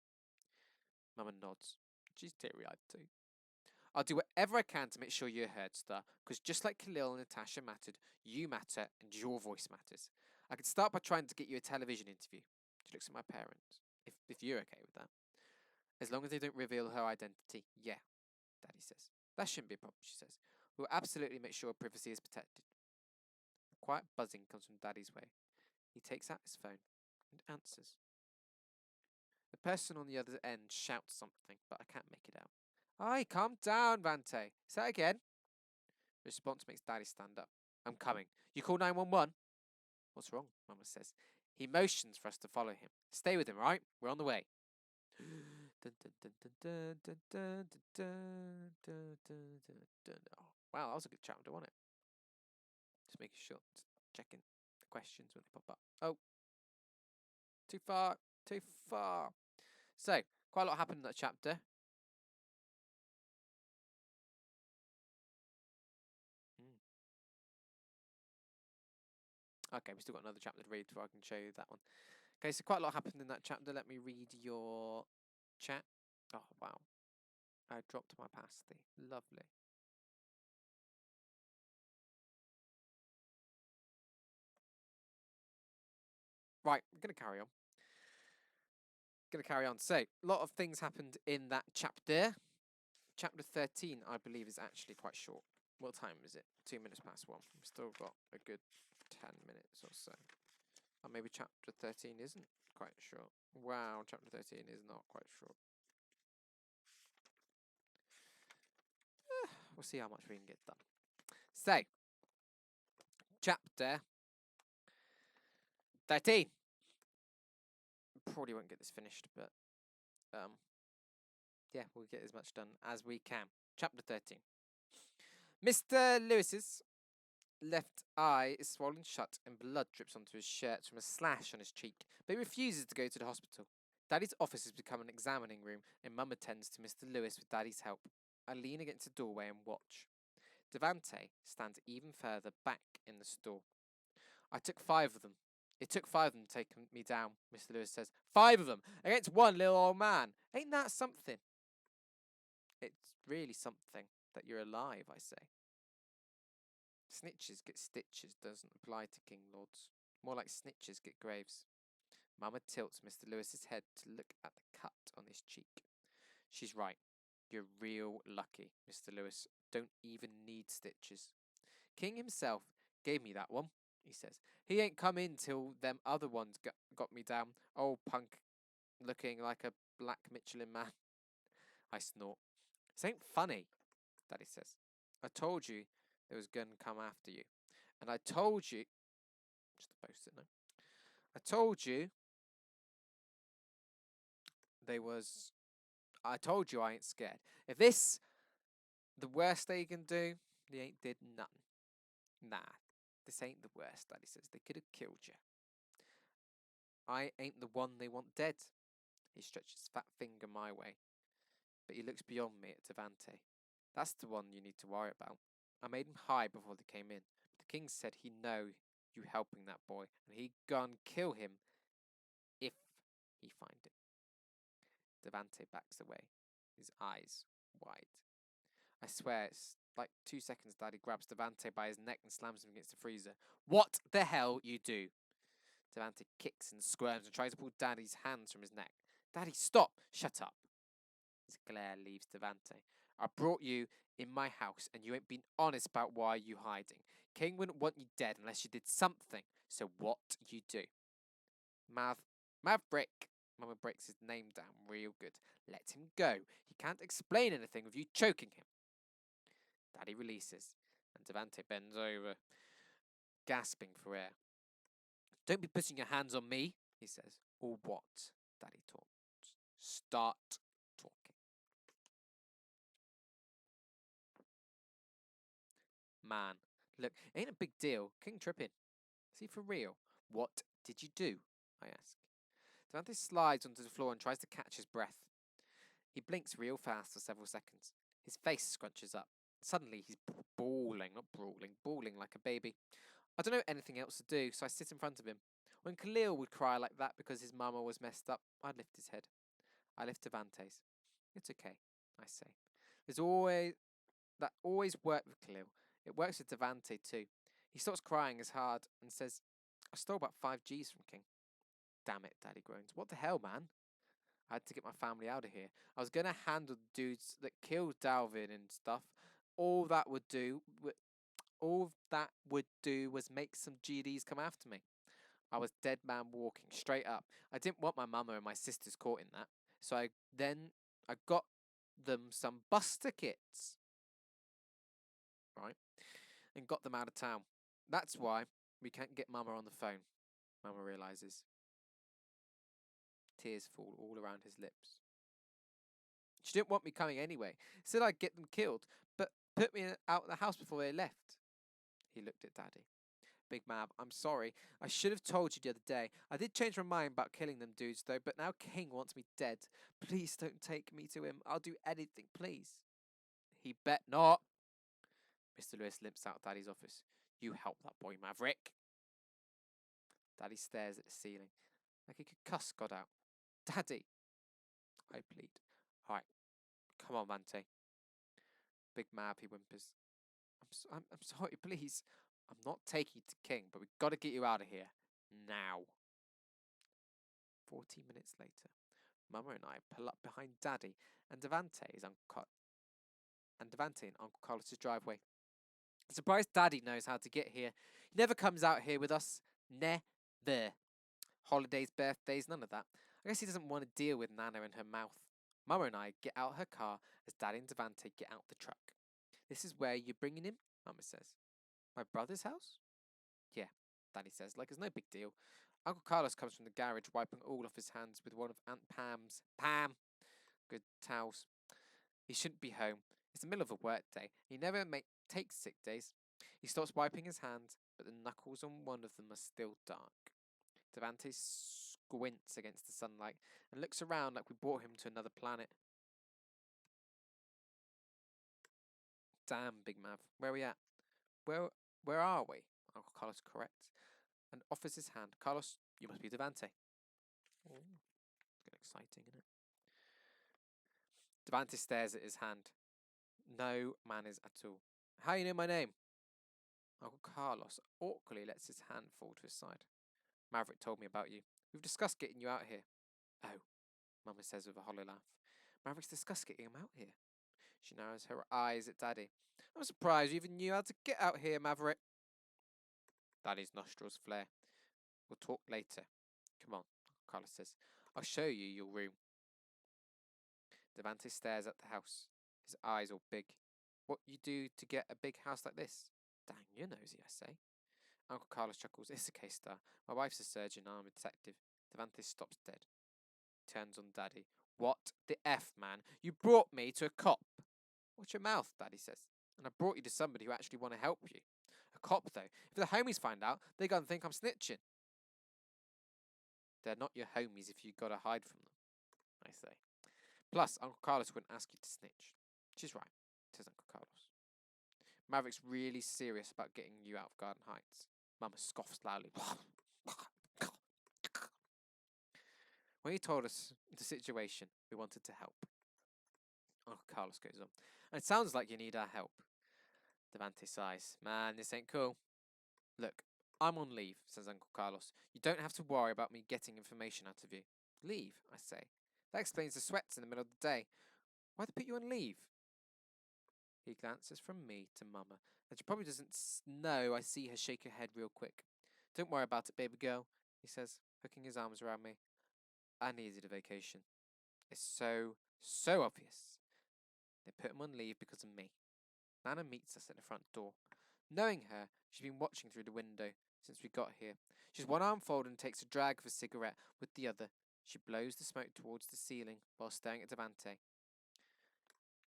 Mama nods. She's teary-eyed too. I'll do whatever I can to make sure you're heard, Star, because just like Khalil and Natasha mattered, you matter and your voice matters. I could start by trying to get you a television interview. She looks at my parents. If you're okay with that. As long as they don't reveal her identity, yeah, Daddy says. That shouldn't be a problem, she says. We'll absolutely make sure privacy is protected. A quiet buzzing comes from Daddy's way. He takes out his phone and answers. The person on the other end shouts something, but I can't make it out. Aye, calm down, Vante. Say that again. The response makes Daddy stand up. I'm coming. You call 911? What's wrong? Mama says. He motions for us to follow him. Stay with him, right? We're on the way. Oh, wow, that was a good chapter, wasn't it? Just making sure, checking the questions when they pop up. Oh, too far, too far. So, quite a lot happened in that chapter. Okay, we've still got another chapter to read before I can show you that one. Okay, so quite a lot happened in that chapter. Let me read your chat. Oh, wow. I dropped my pasty. Lovely. Right, I'm going to carry on. So, a lot of things happened in that chapter. Chapter 13, I believe, is actually quite short. What time is it? 2 minutes past 1. We've still got a good 10 minutes or so. Or maybe chapter 13 isn't quite short. Wow, chapter 13 is not quite short. We'll see how much we can get done. So, chapter 13. Probably won't get this finished, but yeah, we'll get as much done as we can. Chapter 13. Mr. Lewis's left eye is swollen shut and blood drips onto his shirt from a slash on his cheek, but he refuses to go to the hospital. Daddy's office has become an examining room, and Mum attends to Mr. Lewis with Daddy's help. I lean against the doorway and watch. Devante stands even further back in the store. I took 5 of them. It took 5 of them to take me down, Mr. Lewis says. 5 of them against one little old man. Ain't that something? It's really something that you're alive, I say. Snitches get stitches doesn't apply to King Lords. More like snitches get graves. Mama tilts Mr. Lewis's head to look at the cut on his cheek. She's right. You're real lucky, Mr. Lewis. Don't even need stitches. King himself gave me that one, he says. He ain't come in till them other ones got me down. Old punk looking like a black Michelin man. I snort. This ain't funny, Daddy says. I told you there was gonna come after you. And I told you... Just a post-it note. I told you I told you I ain't scared. If this the worst they can do, they ain't did nothing. Nah, this ain't the worst, Daddy says. They could have killed you. I ain't the one they want dead. He stretches his fat finger my way, but he looks beyond me at Devante. That's the one you need to worry about. I made him high before they came in. The king said he know you helping that boy, and he gon' kill him if he find it. Devante backs away, his eyes wide. I swear it's like 2 seconds. Daddy grabs Devante by his neck and slams him against the freezer. What the hell you do? Devante kicks and squirms and tries to pull Daddy's hands from his neck. Daddy, stop! Shut up! His glare leaves Devante. I brought you in my house and you ain't been honest about why you hiding. King wouldn't want you dead unless you did something. So what you do? Maverick. Mama breaks his name down real good. Let him go. He can't explain anything with you choking him. Daddy releases, and Devante bends over, gasping for air. Don't be putting your hands on me, he says. Or what? Daddy taunts. Start talking. Man, look, ain't a big deal. King tripping. Is he for real? What did you do? I ask. Devante slides onto the floor and tries to catch his breath. He blinks real fast for several seconds. His face scrunches up. Suddenly, he's bawling, not brawling, bawling like a baby. I don't know anything else to do, so I sit in front of him. When Khalil would cry like that because his mama was messed up, I'd lift his head. I lift Devante's. It's okay, I say. There's always worked with Khalil. It works with Devante too. He stops crying as hard and says, I stole about 5 Gs from King. Damn it, Daddy groans. What the hell, man? I had to get my family out of here. I was gonna handle the dudes that killed Dalvin and stuff. All that would do, was make some GDs come after me. I was dead man walking straight up. I didn't want my mama and my sisters caught in that, so I got them some bus tickets, right, and got them out of town. That's why we can't get mama on the phone. Mama realizes. Tears fall all around his lips. She didn't want me coming anyway. Said I'd get them killed, but put me out of the house before they left. He looked at Daddy. Big Mab, I'm sorry. I should have told you the other day. I did change my mind about killing them dudes, though, but now King wants me dead. Please don't take me to him. I'll do anything, please. He bet not. Mr. Lewis limps out of Daddy's office. You help that boy, Maverick. Daddy stares at the ceiling, like he could cuss God out. Daddy, I plead. All right, come on, Vante. Big Mab, he whimpers. I'm sorry, please. I'm not taking you to King, but we've got to get you out of here. Now. 40 minutes later, Mama and I pull up behind Daddy and Devante in Uncle Carlos's driveway. I'm surprised Daddy knows how to get here. He never comes out here with us. Never. Holidays, birthdays, none of that. I guess he doesn't want to deal with Nana and her mouth. Mama and I get out her car as Daddy and Devante get out the truck. This is where you're bringing him? Mama says. My brother's house? Yeah, Daddy says, like it's no big deal. Uncle Carlos comes from the garage, wiping all off his hands with one of Aunt Pam's good towels. He shouldn't be home. It's the middle of a work day. He never takes sick days. He stops wiping his hands, but the knuckles on one of them are still dark. Devante squints against the sunlight and looks around like we brought him to another planet. Damn, Big Mav, where are we at? Where are we? Uncle Carlos corrects and offers his hand. Carlos, you must be Devante. Oh, it's getting exciting, isn't it? Devante stares at his hand. No manners at all. How you know my name? Uncle Carlos awkwardly lets his hand fall to his side. Maverick told me about you. We've discussed getting you out here. Oh, Mama says with a hollow laugh. Maverick's discussed getting him out here. She narrows her eyes at Daddy. I'm surprised you even knew how to get out here, Maverick. Daddy's nostrils flare. We'll talk later. Come on, Carlos says. I'll show you your room. Devante stares at the house, his eyes all big. What you do to get a big house like this? Dang, you're nosy, I say. Uncle Carlos chuckles. It's a case star. My wife's a surgeon and I'm a detective. Devante stops dead. Turns on Daddy. What the F, man? You brought me to a cop. Watch your mouth, Daddy says. And I brought you to somebody who actually want to help you. A cop, though. If the homies find out, they're going to think I'm snitching. They're not your homies if you gotta hide from them, I say. Plus, Uncle Carlos wouldn't ask you to snitch. She's right, says Uncle Carlos. Maverick's really serious about getting you out of Garden Heights. Mama scoffs loudly. When he told us the situation, we wanted to help. Uncle Carlos goes on. And it sounds like you need our help. Devante sighs. Man, this ain't cool. Look, I'm on leave, says Uncle Carlos. You don't have to worry about me getting information out of you. Leave, I say. That explains the sweats in the middle of the day. Why'd they put you on leave? He glances from me to Mama, and she probably doesn't know I see her shake her head real quick. Don't worry about it, baby girl, he says, hooking his arms around me. I needed a vacation. It's so obvious. They put him on leave because of me. Nana meets us at the front door. Knowing her, she's been watching through the window, since we got here. She's one arm folded and takes a drag of a cigarette with the other. She blows the smoke towards the ceiling while staring at Devante.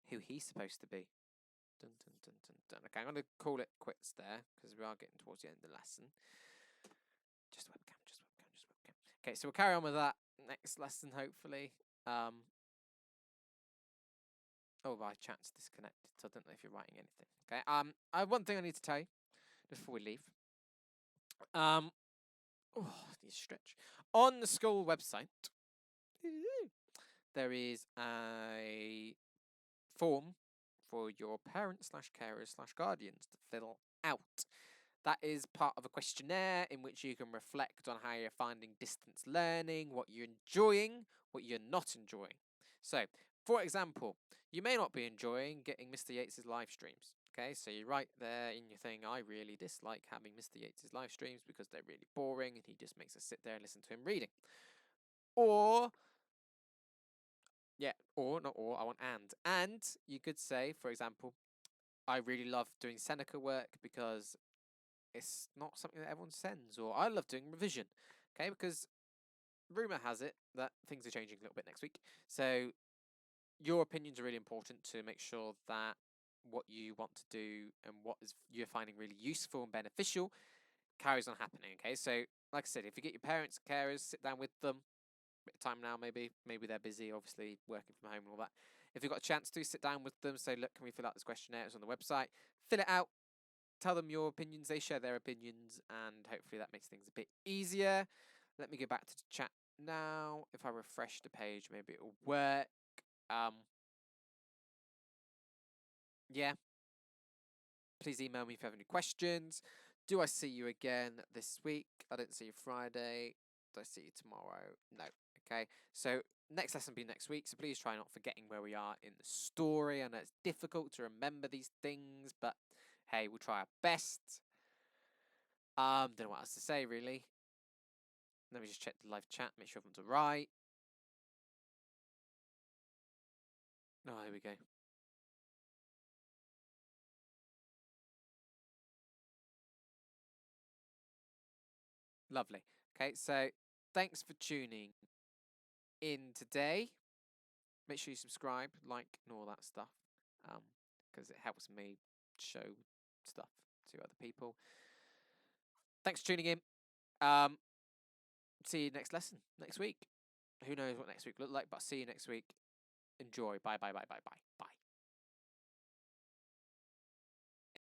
Who he's supposed to be. Dun, dun, dun, dun, dun. Okay, I'm going to call it quits there because we are getting towards the end of the lesson. Just webcam, just webcam, just webcam. Okay, so we'll carry on with that next lesson, hopefully. Oh, my chat's disconnected, so I don't know if you're writing anything. Okay, I have one thing I need to tell you before we leave. Oh, I need to stretch. On the school website, there is a form for your parents / carers / guardians to fill out. That is part of a questionnaire in which you can reflect on how you're finding distance learning, what you're enjoying, what you're not enjoying. So, for example, you may not be enjoying getting Mr. Yates's live streams. Okay, so you write there in your thing, I really dislike having Mr. Yates's live streams because they're really boring and he just makes us sit there and listen to him reading. Or not or, I want and. And you could say, for example, I really love doing Seneca work because it's not something that everyone sends, or I love doing revision, okay, because rumour has it that things are changing a little bit next week. So your opinions are really important to make sure that what you want to do and what is you're finding really useful and beneficial carries on happening, okay? So, like I said, if you get your parents, carers, sit down with them, bit of time now, maybe they're busy, obviously working from home and all that. If you've got a chance to sit down with them, say, look, can we fill out this questionnaire? It's on the website. Fill it out. Tell them your opinions. They share their opinions, and hopefully that makes things a bit easier. Let me go back to the chat now. If I refresh the page, maybe it'll work. Yeah. Please email me if you have any questions. Do I see you again this week? I didn't see you Friday. Do I see you tomorrow? No. Okay. So next lesson will be next week. So please try not forgetting where we are in the story. I know it's difficult to remember these things, but hey, we'll try our best. Don't know what else to say really. Let me just check the live chat, make sure everyone's alright. Oh, here we go. Lovely. Okay, so thanks for tuning in today. Make sure you subscribe, like, and all that stuff, because it helps me show stuff to other people. Thanks for tuning in. See you next lesson next week. Who knows what next week look like, but see you next week. Enjoy. Bye, bye, bye, bye, bye, bye.